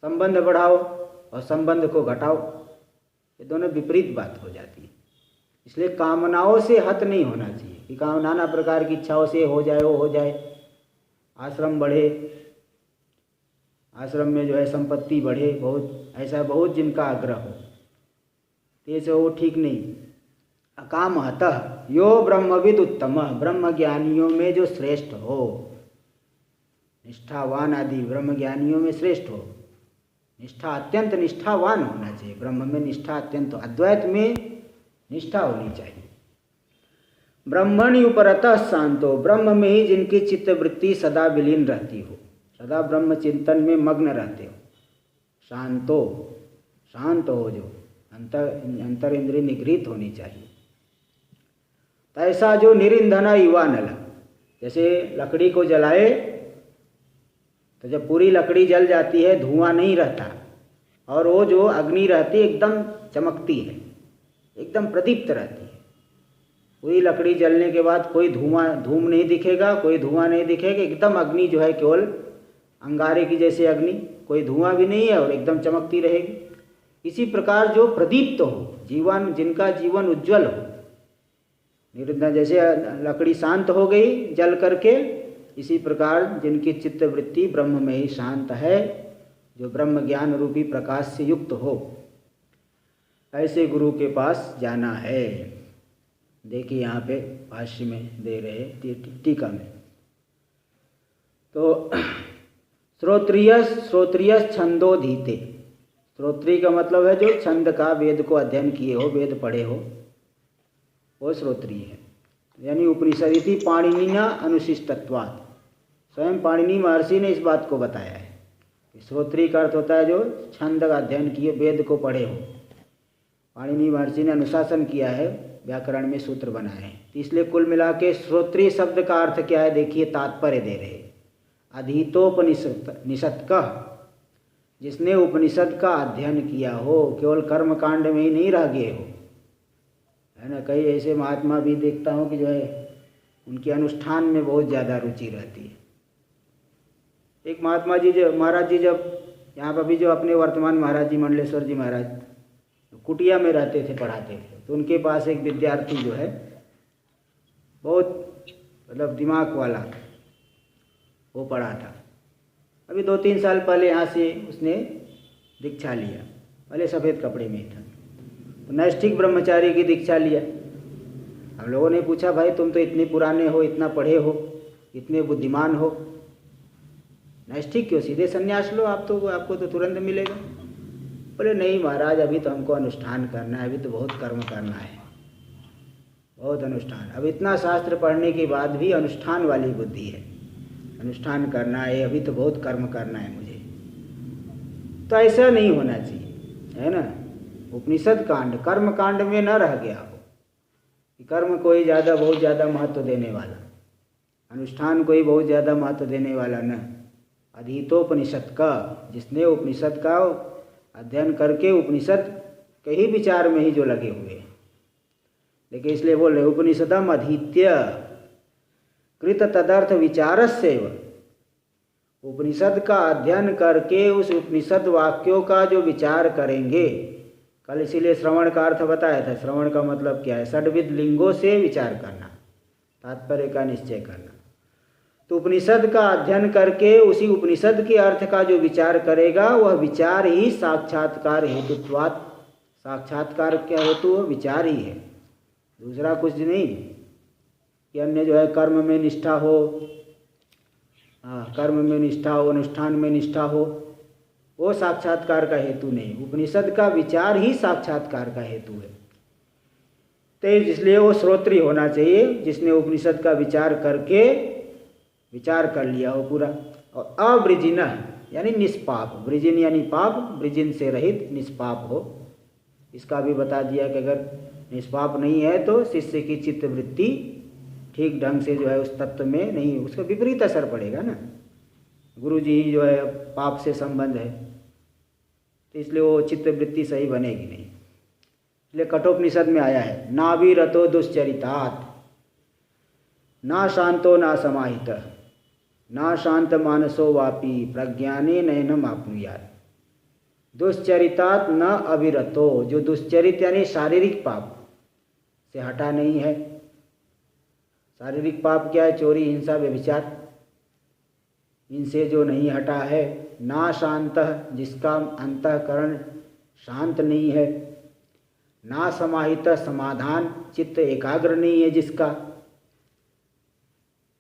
संबंध बढ़ाओ, और संबंध को घटाओ, ये दोनों विपरीत बात हो जाती है। इसलिए कामनाओं से हत नहीं होना चाहिए कि काम नाना प्रकार की इच्छाओं से हो जाए, वो हो जाए, आश्रम बढ़े, आश्रम में जो है संपत्ति बढ़े, बहुत ऐसा बहुत जिनका आग्रह हो, तो वो ठीक नहीं। अकामहतः यो ब्रह्मविद उत्तम, ब्रह्म ज्ञानियों में जो श्रेष्ठ हो, निष्ठावान आदि ब्रह्म ज्ञानियों में श्रेष्ठ हो। निष्ठा, अत्यंत निष्ठावान होना चाहिए, ब्रह्म में निष्ठा अत्यंत, अद्वैत में निष्ठा होनी चाहिए। ब्रह्मणि उपरतः शांतो, ब्रह्म में ही जिनकी चित्तवृत्ति सदा विलीन रहती हो, सदा ब्रह्म चिंतन में मग्न रहते हो। शांतो, शांत हो, जो अंतर इंद्रिय निगृहित होनी चाहिए। ऐसा जो निरिंधना युवा नल, जैसे लकड़ी को जलाए तो जब पूरी लकड़ी जल जाती है धुआं नहीं रहता, और वो जो अग्नि रहती है एकदम चमकती है, एकदम प्रदीप्त रहती है। पूरी लकड़ी जलने के बाद कोई धूम नहीं दिखेगा, कोई धुआं नहीं दिखेगा, एकदम अग्नि जो है केवल अंगारे की जैसे अग्नि, कोई धुआं भी नहीं है और एकदम चमकती रहेगी। इसी प्रकार जो प्रदीप्त हो, जीवन, जिनका जीवन उज्जवल हो, निरुद्ध, जैसे लकड़ी शांत हो गई जल करके, इसी प्रकार जिनकी चित्तवृत्ति ब्रह्म में ही शांत है, जो ब्रह्म ज्ञान रूपी प्रकाश से युक्त हो, ऐसे गुरु के पास जाना है। देखिए यहाँ पे भाष्य में दे रहे टीका में, तो श्रोत्रिय छंदोधीते, श्रोत्री का मतलब है जो छंद का, वेद को अध्ययन किए हो, वेद पढ़े हो, वो श्रोत्री है। यानी उपनिषद इति पाणिनिना अनुशिष्टत्वात्, स्वयं पाणिनि महर्षि ने इस बात को बताया है कि श्रोत्री का अर्थ होता है जो छंद का अध्ययन किए, वेद को पढ़े हो। पाणिनि महर्षि ने अनुशासन किया है, व्याकरण में सूत्र बनाए हैं। तो इसलिए कुल मिला के श्रोत्री शब्द का अर्थ क्या है, देखिए तात्पर्य दे रहे। अधीतोपनिषद का, जिसने उपनिषद का अध्ययन किया हो, केवल कर्म कांड में ही नहीं रह गए हो, है ना। कई ऐसे महात्मा भी देखता हूँ कि जो है उनके अनुष्ठान में बहुत ज़्यादा रुचि रहती है। एक महात्मा जी, जो महाराज जी, जब यहाँ पर भी जो अपने वर्तमान महाराज जी, मंडलेश्वर जी महाराज, कुटिया में रहते थे, पढ़ाते थे, तो उनके पास एक विद्यार्थी जो है बहुत मतलब दिमाग वाला, वो पढ़ा था। अभी 2-3 साल पहले यहाँ से उसने दीक्षा लिया, पहले सफ़ेद कपड़े में ही था, तो नैष्ठिक ब्रह्मचारी की दीक्षा लिया। हम लोगों ने पूछा, भाई तुम तो इतने पुराने हो, इतना पढ़े हो, इतने बुद्धिमान हो, नैष्ठिक क्यों, सीधे संन्यास लो, आपको तो तुरंत मिलेगा। बोले नहीं महाराज, अभी तो हमको अनुष्ठान करना है, अभी तो बहुत कर्म करना है, बहुत अनुष्ठान। अब इतना शास्त्र पढ़ने के बाद भी अनुष्ठान वाली बुद्धि है, अनुष्ठान करना है, अभी तो बहुत कर्म करना है मुझे। तो ऐसा नहीं होना चाहिए, है ना। उपनिषद कांड कर्म कांड में न रह गया हो कि कर्म कोई ज़्यादा, बहुत ज़्यादा महत्व देने वाला। अनुष्ठान कोई बहुत ज़्यादा महत्व देने वाला न। अधीतोपनिषद का, जिसने उपनिषद का अध्ययन करके उपनिषद के ही विचार में ही जो लगे हुए हैं। लेकिन इसलिए बोल रहे उपनिषदम अधीत्य कृत तदर्थ विचारस्यैव, उपनिषद का अध्ययन करके उस उपनिषद वाक्यों का जो विचार करेंगे। कल इसीलिए श्रवण का अर्थ बताया था। श्रवण का मतलब क्या है? षड्विध लिंगों से विचार करना, तात्पर्य का निश्चय करना। तो उपनिषद का अध्ययन करके उसी उपनिषद के अर्थ का जो विचार करेगा, वह विचार ही साक्षात्कार हेतुत्वात्, साक्षात्कार क्या हेतु? विचार ही है, दूसरा कुछ नहीं। कि अन्य जो है कर्म में निष्ठा हो, कर्म में निष्ठा हो, अनुष्ठान में निष्ठा हो, वो साक्षात्कार का हेतु नहीं। उपनिषद का विचार ही साक्षात्कार का हेतु है। तो इसलिए वो श्रोत्री होना चाहिए, जिसने उपनिषद का विचार करके विचार कर लिया हो पूरा। और अवृजिन यानी निष्पाप, वृजिन यानी पाप, वृजिन से रहित निष्पाप हो। इसका भी बता दिया कि अगर निष्पाप नहीं है तो शिष्य की चित्तवृत्ति ठीक ढंग से जो है उस तत्व में नहीं, उसका विपरीत असर पड़ेगा ना। गुरु जी जो है पाप से संबंध है, तो इसलिए वो चित्तवृत्ति सही बनेगी नहीं। इसलिए कठोपनिषद में आया है, नाभिरतो दुश्चरितात् ना शांतो ना समाहित ना शांत मानसो वापी प्रज्ञाने नयनम आपनुयात्। दुश्चरितात् न अविरतो, जो दुश्चरित यानी शारीरिक पाप से हटा नहीं है। शारीरिक पाप क्या है? चोरी, हिंसा, व्यभिचार, इनसे जो नहीं हटा है। ना शांत, जिसका अंतःकरण शांत नहीं है। ना समाहित, समाधान चित्त एकाग्र नहीं है जिसका।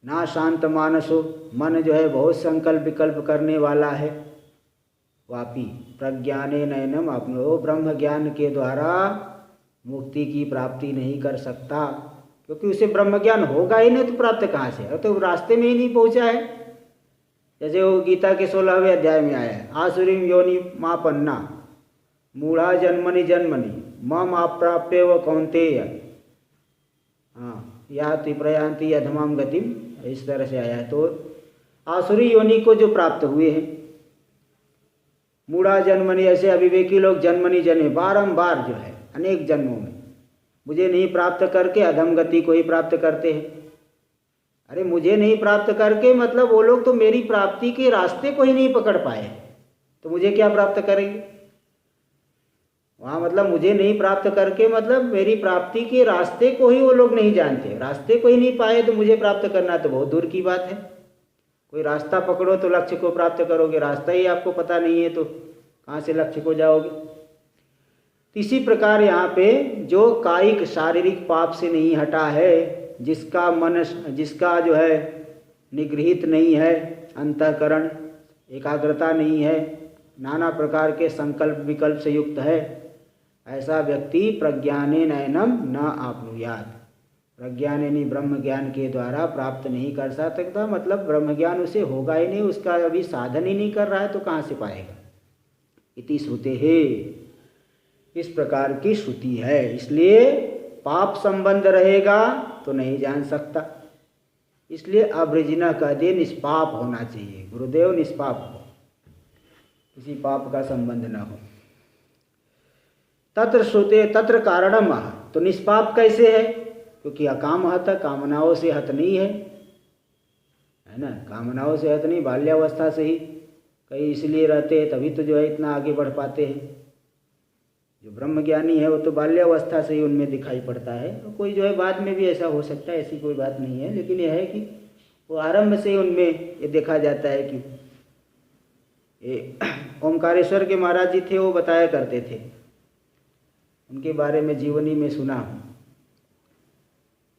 ना शांत मानसो, मन जो है बहुत संकल्प विकल्प करने वाला है। वापी प्रज्ञाने नयनम आपनो, ब्रह्म ज्ञान के द्वारा मुक्ति की प्राप्ति नहीं कर सकता, क्योंकि उसे ब्रह्म ज्ञान होगा ही नहीं तो प्राप्त कहाँ से? तो रास्ते में ही नहीं पहुँचा है। जैसे वो गीता के 16वें अध्याय में आया है, आसुरीम योनि मापन्ना मूढ़ा जन्मनि जन्मनि मम अप्राप्य व कौन्तेय याति प्रयान्ति अधमाम गतिम, इस तरह से आया है। तो आसुरी योनि को जो प्राप्त हुए हैं, मूढ़ा जन्मनि, ऐसे अविवेकी लोग जन्मनि जन्मे, बारंबार जो है अनेक जन्मों में मुझे नहीं प्राप्त करके अधम गति को ही प्राप्त करते हैं। अरे मुझे नहीं प्राप्त करके मतलब वो लोग तो मेरी प्राप्ति के रास्ते को ही नहीं पकड़ पाए, तो मुझे क्या प्राप्त करेंगे? वहाँ मतलब मुझे नहीं प्राप्त करके मतलब मेरी प्राप्ति के रास्ते को ही वो लोग नहीं जानते, रास्ते को ही नहीं पाए, तो मुझे प्राप्त करना तो बहुत दूर की बात है। कोई रास्ता पकड़ो तो लक्ष्य को प्राप्त करोगे, रास्ता ही आपको पता नहीं है तो कहाँ से लक्ष्य को जाओगे? इसी प्रकार यहाँ पे जो कायिक शारीरिक पाप से नहीं हटा है, जिसका मन, जिसका जो है निगृहित नहीं है अंतःकरण, एकाग्रता नहीं है, नाना प्रकार के संकल्प विकल्प से युक्त है, ऐसा व्यक्ति प्रज्ञाने नयनम न आपनुयात्, प्रज्ञान यानी ब्रह्म ज्ञान के द्वारा प्राप्त नहीं कर सकता। मतलब ब्रह्म ज्ञान उसे होगा ही नहीं, उसका अभी साधन ही नहीं कर रहा है तो कहाँ से पाएगा? इति श्रुते है, इस प्रकार की श्रुति है। इसलिए पाप संबंध रहेगा तो नहीं जान सकता। इसलिए अवृजिना कह दिए, निष्पाप होना चाहिए। गुरुदेव निष्पाप हो, किसी पाप का संबंध न हो। तत्र श्रुते तत्र कारणम, तो निष्पाप कैसे है? क्योंकि अकाम हत, कामनाओं से हत नहीं है ना, कामनाओं से हत नहीं, बाल्यावस्था से ही कई इसलिए रहते हैं, तभी तो जो है इतना आगे बढ़ पाते हैं। जो ब्रह्मज्ञानी है वो तो बाल्यावस्था से ही उनमें दिखाई पड़ता है। तो कोई जो है बाद में भी ऐसा हो सकता है, ऐसी कोई बात नहीं है, लेकिन यह है कि वो आरंभ से ही उनमें ये देखा जाता है कि ये ओमकारेश्वर के महाराज जी थे, वो बताया करते थे, उनके बारे में जीवनी में सुना हूँ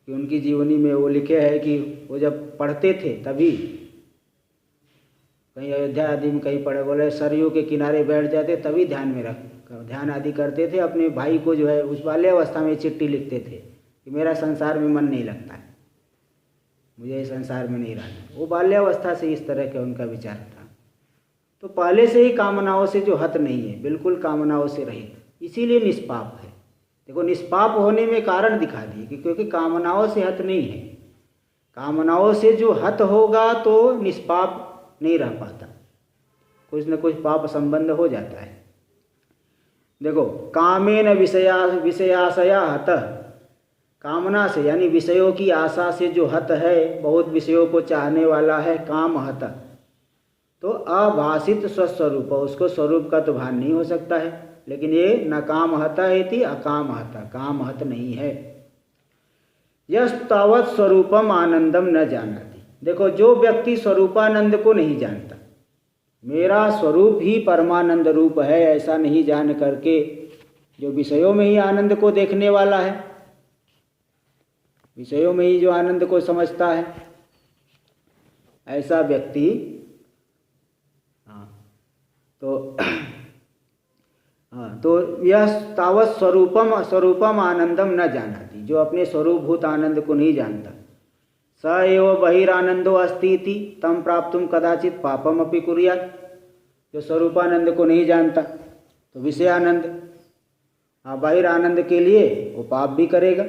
कि उनकी जीवनी में वो लिखे है कि वो जब पढ़ते थे तभी कहीं अयोध्या आदि में कहीं पढ़े, बोले सरयू के किनारे बैठ जाते तभी ध्यान में रख ध्यान आदि करते थे। अपने भाई को जो है उस बाल्यावस्था में चिट्ठी लिखते थे कि मेरा संसार में मन नहीं लगता है, मुझे इस संसार में नहीं रहना। वो बाल्यावस्था से इस तरह का उनका विचार था। तो पहले से ही कामनाओं से जो हत नहीं है, बिल्कुल कामनाओं से रहित, इसीलिए निष्पाप है। देखो निष्पाप होने में कारण दिखा दिए कि क्योंकि कामनाओं से हत नहीं है, कामनाओं से जो हत होगा तो निष्पाप नहीं रह पाता, कुछ न कुछ पाप संबंध हो जाता है। देखो, कामेन विषयाशया हत, कामना से यानी विषयों की आशा से जो हत है, बहुत विषयों को चाहने वाला है, काम हत, तो अभाषित स्वस्वरूप, उसको स्वरूप का तो भान नहीं हो सकता है। लेकिन ये न काम हता है अकाम हता, काम हत नहीं है। यस तावत स्वरूपम आनंदम न जानती। देखो, जो व्यक्ति स्वरूपानंद को नहीं जानता, मेरा स्वरूप ही परमानंद रूप है, ऐसा नहीं जान करके जो विषयों में ही आनंद को देखने वाला है, विषयों में ही जो आनंद को समझता है, ऐसा व्यक्ति तो यह तावत स्वरूपम आनंदम न जानती, जो अपने स्वरूपभूत आनंद को नहीं जानता। स एव बहिरानंदो अस्ति इति तम प्राप्तुम कदाचित पापम अपि कुर्यात्। जो स्वरूपानंद को नहीं जानता तो विषयानंद, बहिरानंद के लिए वो पाप भी करेगा।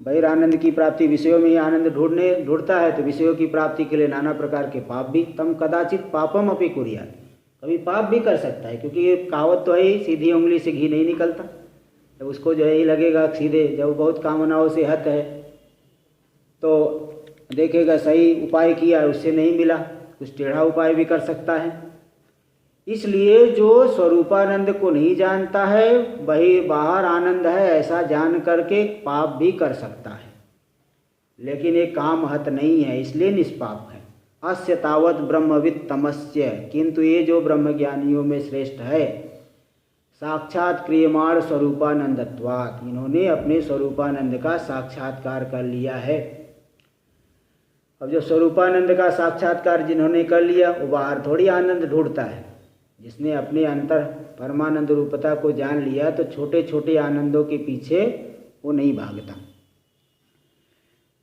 बहिरानंद की प्राप्ति, विषयों में ही आनंद ढूंढता है तो विषयों की प्राप्ति के लिए नाना प्रकार के पाप भी, तम कदाचित पापम अपि कुर्यात्, कभी पाप भी कर सकता है। क्योंकि ये कहावत तो है ही, सीधी उंगली से घी नहीं निकलता। जब उसको जो है ही लगेगा सीधे, जब बहुत कामनाओं से हत है तो देखेगा सही उपाय किया, उससे नहीं मिला, कुछ टेढ़ा उपाय भी कर सकता है। इसलिए जो स्वरूपानंद को नहीं जानता है, बाहर आनंद है ऐसा जान करके पाप भी कर सकता है, लेकिन ये काम हत नहीं है, इसलिए निष्पाप है। अस्य तावत ब्रह्मविद तमस्य, किंतु ये जो ब्रह्मज्ञानियों में श्रेष्ठ है, साक्षात क्रियमाण स्वरूपानंदत्वात्, इन्होंने अपने स्वरूपानंद का साक्षात्कार कर लिया है। अब जो स्वरूपानंद का साक्षात्कार जिन्होंने कर लिया, वो बाहर थोड़ी आनंद ढूंढता है। जिसने अपने अंतर परमानंद रूपता को जान लिया तो छोटे छोटे आनंदों के पीछे वो नहीं भागता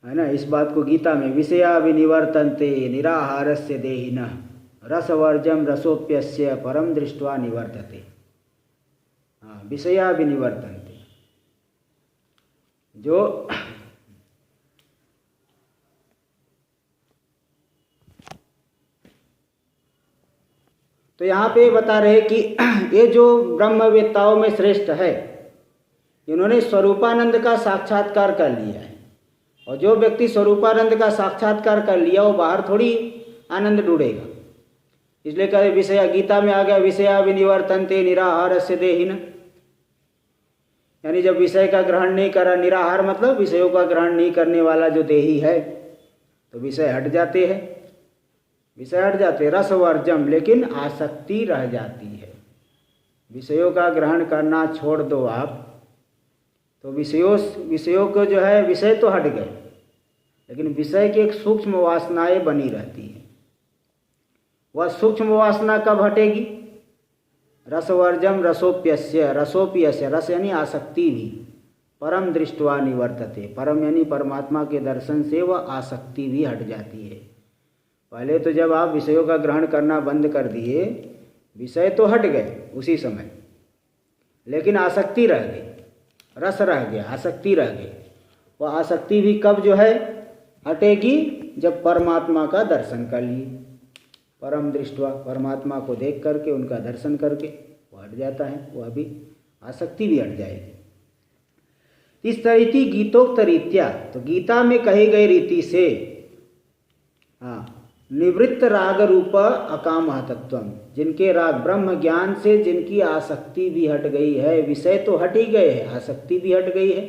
है ना। इस बात को गीता में विषया विनिवर्तन्ते निराहारस्य देहिनः रसवर्जम रसोप्यस्य परम दृष्ट्वा निवर्तते। विषया विनिवर्तन्ते, जो तो यहाँ पे बता रहे कि ये जो ब्रह्मवेत्ताओं में श्रेष्ठ है, इन्होंने स्वरूपानंद का साक्षात्कार कर लिया है। और जो व्यक्ति स्वरूपानंद का साक्षात्कार कर लिया वो बाहर थोड़ी आनंद ढूंढेगा। इसलिए कहे विषया, गीता में आ गया विषया विनिवर्तन्ते निराहारस्य देहिनः, यानी जब विषय का ग्रहण नहीं करा, निराहार मतलब विषयों का ग्रहण नहीं करने वाला जो देही है, तो विषय हट जाते हैं, विषय हट जाते। रसवर्जम, लेकिन आसक्ति रह जाती है। विषयों का ग्रहण करना छोड़ दो आप, तो विषयों को जो है, विषय तो हट गए, लेकिन विषय की एक सूक्ष्म वासनाएं बनी रहती है। वह सूक्ष्म वासना कब हटेगी? रसवर्जम रसोप्यस्य, रसोप्यस्य, रस यानी आसक्ति भी, परम दृष्ट्वा निवर्तते, परम यानी परमात्मा के दर्शन से वह आसक्ति भी हट जाती है। पहले तो जब आप विषयों का ग्रहण करना बंद कर दिए, विषय तो हट गए उसी समय, लेकिन आसक्ति रह गई, रस रह गया, आसक्ति रह गई। वह आसक्ति भी कब जो है हटेगी? जब परमात्मा का दर्शन कर लिए, परम दृष्टवा, परमात्मा को देख करके, उनका दर्शन करके वह हट जाता है, वह भी आसक्ति भी हट जाएगी। इस तरीति गीतोक्त रीत्या, तो गीता में कही गई रीति से निवृत्त राग रूप अकामहतत्वम, जिनके राग ब्रह्म ज्ञान से जिनकी आसक्ति भी हट गई है, विषय तो हट ही गए हैं, आसक्ति भी हट गई है,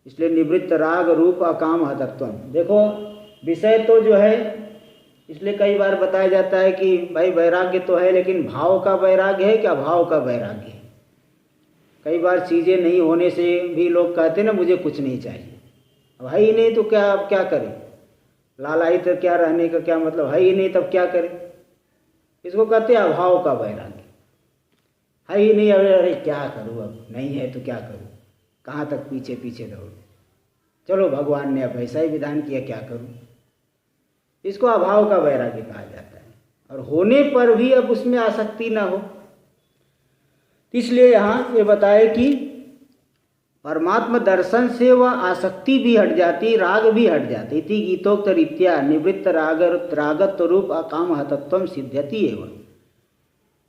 इसलिए निवृत्त राग रूप अकामहतत्वम। देखो, विषय तो जो है, इसलिए कई बार बताया जाता है कि भाई वैराग्य तो है, लेकिन भाव का वैराग्य है क्या? भाव का वैराग्य है। कई बार चीज़ें नहीं होने से भी लोग कहते ना मुझे कुछ नहीं चाहिए, अब है ही नहीं तो क्या करें, लालायित तो क्या रहने का क्या मतलब, है ही नहीं तब क्या करें? इसको कहते हैं अभाव का वैराग्य। है ही नहीं, अरे क्या करूँ, अब नहीं है तो क्या करूँ, कहाँ तक पीछे पीछे दौड़ूं, चलो भगवान ने अब ऐसा ही विधान किया, क्या करूँ। इसको अभाव का वैराग्य कहा जाता है। और होने पर भी अब उसमें आसक्ति ना हो, इसलिए यहाँ ये बताए कि परमात्म दर्शन से वह आसक्ति भी हट जाती, राग भी हट जाती। इति गीतोक्त रीत्या निवृत्त रागत्व रूप अकाम हतत्वम सिद्ध्यति एवं।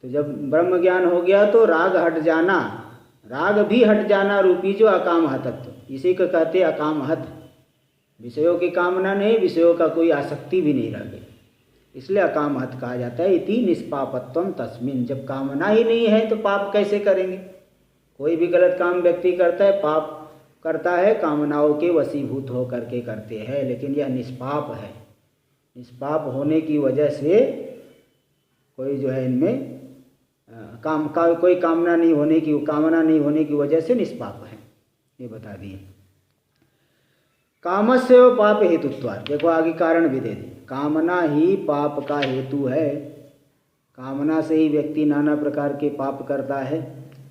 तो जब ब्रह्म ज्ञान हो गया तो राग हट जाना, राग भी हट जाना रूपी जो अकाम हतत्व, इसी को कहते अकाम हत। विषयों की कामना नहीं, विषयों का कोई आसक्ति भी नहीं रह गई, इसलिए अकाम हत कहा जाता है। इति निष्पापत्वम तस्मिन। जब कामना ही नहीं है तो पाप कैसे करेंगे? कोई भी गलत काम व्यक्ति करता है, पाप करता है, कामनाओं के वशीभूत हो करके करते हैं, लेकिन यह निष्पाप है। निष्पाप होने की वजह से कोई जो है इनमें कोई कामना नहीं होने की वजह से निष्पाप है, ये बता दिए। कामस्य व पाप हेतुत्वात्, देखो आगे कारण भी दे दिए। कामना ही पाप का हेतु है, कामना से ही व्यक्ति नाना प्रकार के पाप करता है।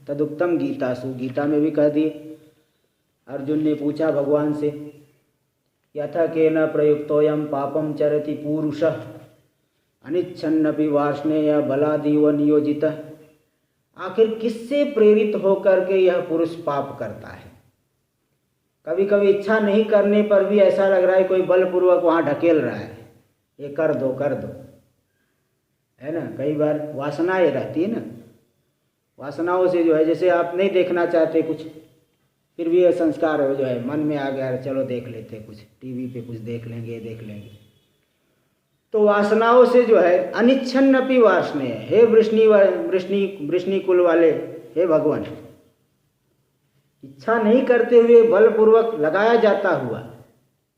तदुक्तम गीतासु, गीता में भी कह दिए। अर्जुन ने पूछा भगवान से, यथा केन प्रयुक्तोयम पापम चरति पूरुषः अनिच्छन्नपि वार्ष्णेय बलादीव नियोजितः। आखिर किससे प्रेरित होकर के यह पुरुष पाप करता है? कभी कभी इच्छा नहीं करने पर भी ऐसा लग रहा है कोई बलपूर्वक वहाँ ढकेल रहा है, ये कर दो है ना। कई बार वासनाएं रहती है ना, वासनाओं से जो है, जैसे आप नहीं देखना चाहते कुछ, फिर भी यह संस्कार है जो है मन में आ गया, चलो देख लेते, कुछ टीवी पे कुछ देख लेंगे। तो वासनाओं से जो है अनिच्छन्नपि वार्ष्णेय, हे वृष्णि कुल वाले, हे भगवान, इच्छा नहीं करते हुए बलपूर्वक लगाया जाता हुआ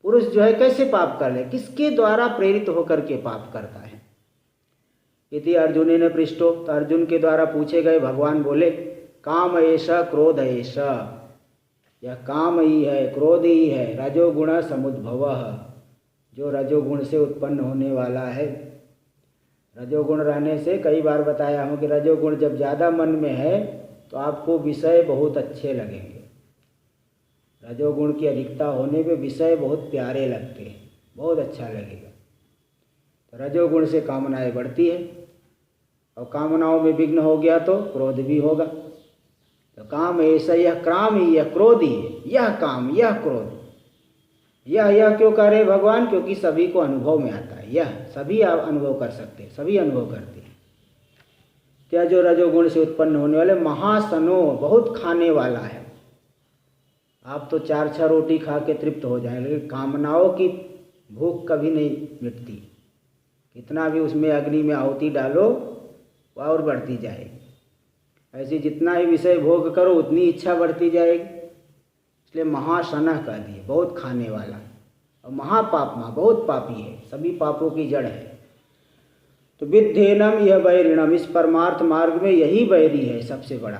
पुरुष जो है कैसे पाप कर ले? किसके द्वारा प्रेरित होकर के पाप करता है? यदि अर्जुन ने पृष्ठो, तो अर्जुन के द्वारा पूछे गए। भगवान बोले, काम ऐसा क्रोध ऐसा, यह काम ही है, क्रोध ही है, रजोगुण समुद्भवः, जो रजोगुण से उत्पन्न होने वाला है। रजोगुण रहने से, कई बार बताया हूँ कि रजोगुण जब ज़्यादा मन में है तो आपको विषय बहुत अच्छे लगेंगे। रजोगुण की अधिकता होने पे विषय बहुत प्यारे लगते हैं, बहुत अच्छा लगेगा। तो रजोगुण से कामनाएं बढ़ती है, और कामनाओं में विघ्न हो गया तो क्रोध भी होगा। तो काम ऐसा, यह काम ही, यह क्रोध ही है, यह काम, यह क्रोध, यह क्यों करे भगवान? क्योंकि सभी को अनुभव में आता है, यह सभी आप अनुभव कर सकते हैं, सभी अनुभव करते हैं। क्या जो रजोगुण से उत्पन्न होने वाले महासनो, बहुत खाने वाला है। आप तो 4-6 रोटी खा के तृप्त हो जाएं, लेकिन कामनाओं की भूख कभी नहीं मिटती। कितना भी उसमें अग्नि में आहुति डालो, वह और बढ़ती जाएगी। ऐसे जितना ही विषय भोग करो उतनी इच्छा बढ़ती जाएगी। इसलिए महासनः कह दिए, बहुत खाने वाला। और महापापमा, बहुत पापी है, सभी पापों की जड़ है। तो विद्धेनम यह वैरिणम, इस परमार्थ मार्ग में यही वैरी है सबसे बड़ा।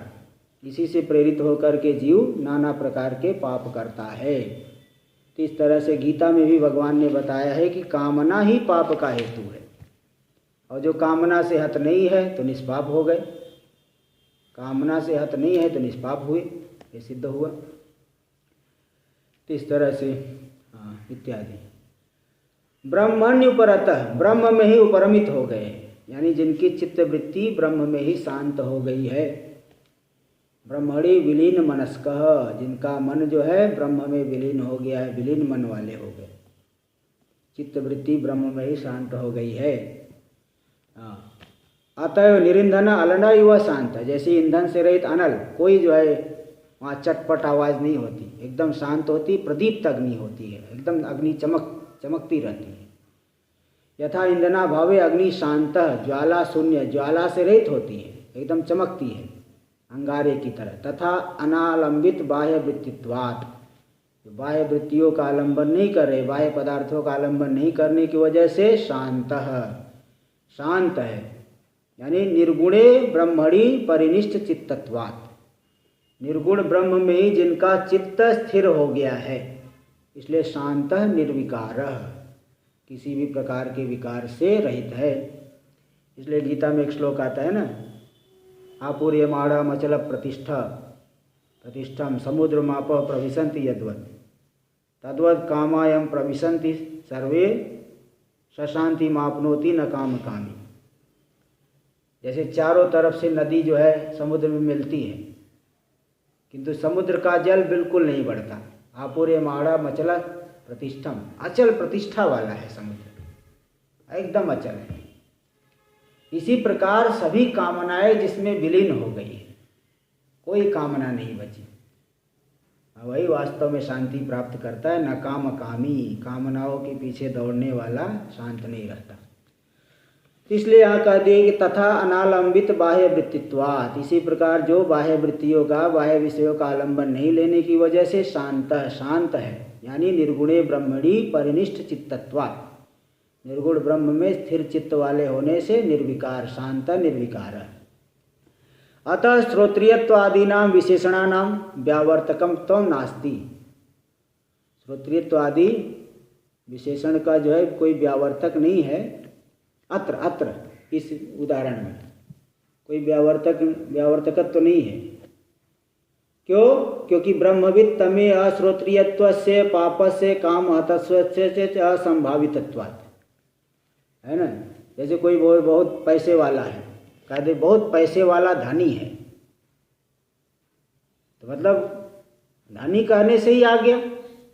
इसी से प्रेरित होकर के जीव नाना प्रकार के पाप करता है। तो इस तरह से गीता में भी भगवान ने बताया है कि कामना ही पाप का हेतु है, और जो कामना से हत नहीं है तो निष्पाप हो गए, कामना से हत नहीं है तो निष्पाप हुए, ये सिद्ध हुआ। तो इस तरह से इत्यादि। ब्रह्मण्युपरतः, ब्रह्म में ही उपरमित हो गए, यानी जिनकी चित्तवृत्ति ब्रह्म में ही शांत हो गई है। ब्रह्मणि विलीन मनस्कः, जिनका मन जो है ब्रह्म में विलीन हो गया है, विलीन मन वाले हो गए, चित्तवृत्ति ब्रह्म में ही शांत हो गई है। अतएव निरिंधन अलना युवा शांत, जैसे ईंधन से रहित अनल, कोई जो है वहाँ चटपट आवाज़ नहीं होती, एकदम शांत होती, प्रदीप्त अग्नि होती है, एकदम अग्नि चमकती रहती है। यथा ईंधना भावे अग्नि शांत, ज्वाला शून्य, ज्वाला से रहित होती है, एकदम चमकती है अंगारे की तरह। तथा अनालंबित बाह्य वृत्तित्वात्, बाह्य वृत्तियों का आलंबन नहीं कर रहे, बाह्य पदार्थों का आलंबन नहीं करने की वजह से शांत है, यानी निर्गुणे ब्रह्मणि परिनिष्ठ चित्तत्वात्, निर्गुण ब्रह्म में ही जिनका चित्त स्थिर हो गया है, इसलिए शांत निर्विकारः, किसी भी प्रकार के विकार से रहित है। इसलिए गीता में एक श्लोक आता है ना, आपूर्यमाणम अचल प्रतिष्ठम समुद्रमाप प्रविशन्ति यद्वत् तद्वत् कामायम प्रविशन्ति सर्वे सशांति मापनोति न काम कामी। जैसे चारों तरफ से नदी जो है समुद्र में मिलती है, किंतु समुद्र का जल बिल्कुल नहीं बढ़ता। आपूर्य माड़ा मचला प्रतिष्ठम, अचल प्रतिष्ठा वाला है समुद्र, एकदम अचल है। इसी प्रकार सभी कामनाएं जिसमें विलीन हो गई है, कोई कामना नहीं बची, वही वास्तव में शांति प्राप्त करता है। न काम कामी, कामनाओं के पीछे दौड़ने वाला शांत नहीं रहता। इसलिए यहाँ कह दिए कि तथा अनालंबित बाह्य वृत्तित्वात्, इसी प्रकार जो बाह्य वृत्तियों का, बाह्य विषयों का आलंबन नहीं लेने की वजह से शांत है, यानी निर्गुणे ब्रह्मणि परिनिष्ठ चित्तत्वात्, निर्गुण ब्रह्म में स्थिर चित्त वाले होने से निर्विकार, शांत निर्विकार है। अतः श्रोत्रियत्वादीनां विशेषणानां व्यावर्तकम त्वं नास्ति, श्रोत्रियत्वादि विशेषण का जो है कोई व्यावर्तक नहीं है। अत्र इस उदाहरण में कोई व्यावर्तकत्व नहीं है। क्यों? क्योंकि ब्रह्मविद तमे अश्रोत्रियत्वस्य पापस्य कामहतस्वस्य असंभावितत्वात्, है ना। जैसे कोई बहुत पैसे वाला है, कह दे बहुत पैसे वाला धनी है, तो मतलब धनी कहने से ही आ गया।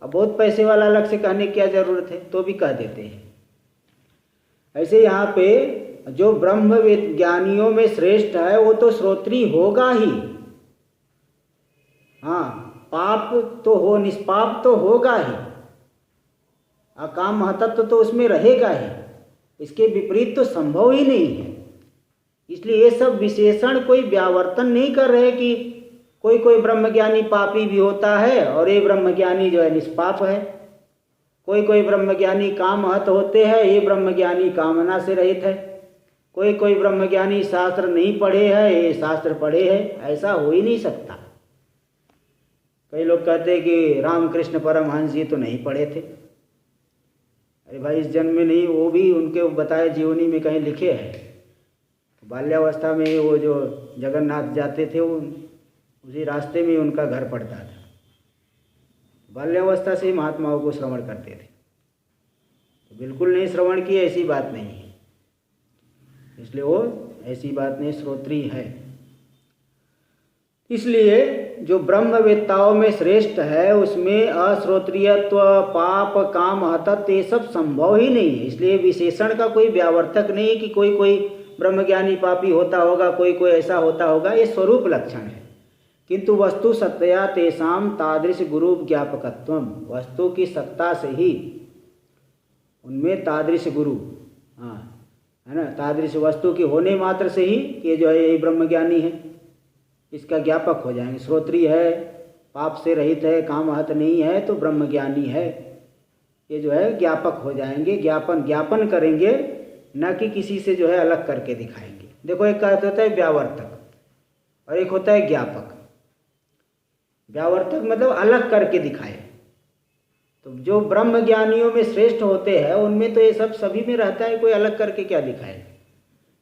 अब बहुत पैसे वाला अलग से कहने की क्या जरूरत है, तो भी कह देते हैं। ऐसे यहाँ पे जो ब्रह्म ज्ञानियों में श्रेष्ठ है वो तो श्रोत्री होगा ही, हाँ, पाप तो हो, निष्पाप तो होगा ही, अकाम महतत्व तो उसमें रहेगा ही, इसके विपरीत तो संभव ही नहीं है। इसलिए ये सब विशेषण कोई व्यावर्तन नहीं कर रहे कि कोई ब्रह्मज्ञानी पापी भी होता है और ये ब्रह्मज्ञानी जो है निष्पाप है, कोई ब्रह्मज्ञानी कामहत होते हैं, ये ब्रह्मज्ञानी कामना से रहित है, कोई ब्रह्मज्ञानी शास्त्र नहीं पढ़े हैं, ये शास्त्र पढ़े हैं। ऐसा हो ही नहीं सकता। कई लोग कहते हैं कि रामकृष्ण परमहंस जी तो नहीं पढ़े थे। अरे भाई, इस जन्म में नहीं, वो भी उनके बताए जीवनी में कहीं लिखे हैं। बाल्यावस्था में वो जो जगन्नाथ जाते थे, वो उसी रास्ते में उनका घर पड़ता था। बाल्यावस्था से महात्माओं को श्रवण करते थे, तो बिल्कुल नहीं श्रवण किए ऐसी बात नहीं है। इसलिए वो ऐसी बात नहीं, श्रोत्री है। इसलिए जो ब्रह्मवेत्ताओं में श्रेष्ठ है उसमें अश्रोत्रियत्व, पाप, काम, हतत्व ये सब संभव ही नहीं है। इसलिए विशेषण का कोई व्यावर्तक नहीं कि कोई ब्रह्मज्ञानी पापी होता होगा, कोई ऐसा होता होगा, ये स्वरूप लक्षण है। किंतु वस्तु सत्तया तेषाम तादृश गुरु ज्ञापकत्वम, वस्तु की सत्ता से ही उनमें तादृश गुरु, हाँ, है ना, तादृश वस्तु की होने मात्र से ही ये जो है यही ब्रह्मज्ञानी है, इसका ज्ञापक हो जाएंगे। श्रोत्री है, पाप से रहित है, कामहत नहीं है, तो ब्रह्मज्ञानी है, ये जो है ज्ञापक हो जाएंगे। ज्ञापन करेंगे, न कि किसी से जो है अलग करके दिखाएंगे। देखो, एक का होता है व्यावर्तक और एक होता है ज्ञापक। व्यावर्तक मतलब अलग करके दिखाए। तो जो ब्रह्म ज्ञानियों में श्रेष्ठ होते हैं उनमें तो ये सब सभी में रहता है, कोई अलग करके क्या दिखाए।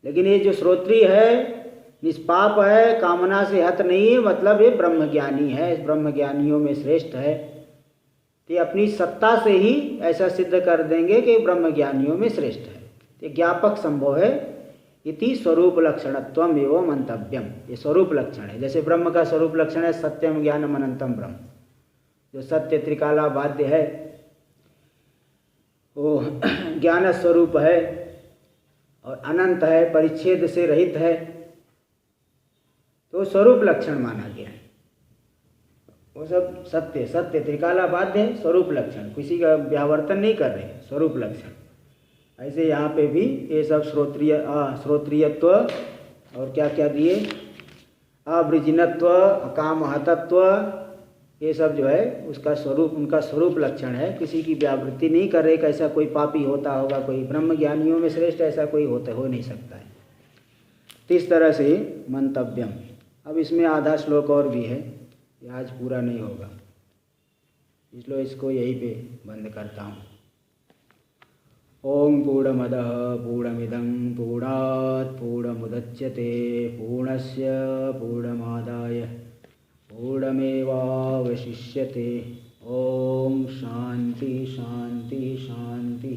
लेकिन ये जो श्रोत्री है, निष्पाप है, कामना से हत नहीं है, मतलब ये ब्रह्मज्ञानी है, इस ब्रह्मज्ञानियों में श्रेष्ठ है। तो अपनी सत्ता से ही ऐसा सिद्ध कर देंगे कि ब्रह्मज्ञानियों में श्रेष्ठ है। तो ज्ञापक संभव है। इति स्वरूप लक्षणत्वम एवं मंतव्यम, ये स्वरूप लक्षण है। जैसे ब्रह्म का स्वरूप लक्षण है सत्यम ज्ञानम अनंतम ब्रह्म, जो सत्य त्रिकाला बाध्य है, वो ज्ञान स्वरूप है और अनंत है, परिच्छेद से रहित है, तो स्वरूप लक्षण माना गया है। वो सब सत्य त्रिकाला बाध्य है, स्वरूप लक्षण, किसी का व्यावर्तन नहीं कर रहे, स्वरूप लक्षण। ऐसे यहाँ पे भी ये सब श्रोत्रियत्व और क्या क्या दिए, अवृजिनत्व, कामहतत्व, ये सब जो है उसका स्वरूप, उनका स्वरूप लक्षण है। किसी की व्यावृत्ति नहीं कर रहे कि ऐसा कोई पापी होता होगा, कोई ब्रह्मज्ञानियों में श्रेष्ठ ऐसा कोई हो नहीं सकता है। तो इस तरह से मंतव्यम। अब इसमें आधा श्लोक और भी है, ये आज पूरा नहीं होगा, इसलिए इसको यहीं पे बंद करता हूँ। ओम पूर्णमदः पूर्णमिदं पूर्णात् पूर्णमुदच्यते पूर्णस्य पूर्णमादाय पूर्णमेवावशिष्यते। ओम शांति शांति शांति।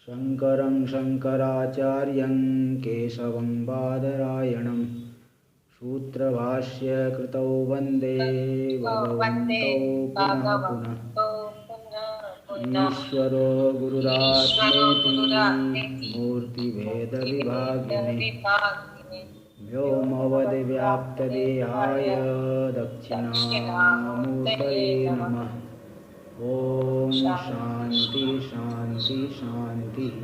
शंकरं शंकराचार्यं केशवं बादरायणं सूत्रभाष्य कृतौ वन्दे भगवन्तौ पुनः पुनः। ईश्वरो गुरुरात्मेति मूर्तिभेदविभागिने व्योमवद्व्याप्तदेहाय दक्षिणामूर्तये नमः। ॐ शान्ति शान्ति शान्तिः।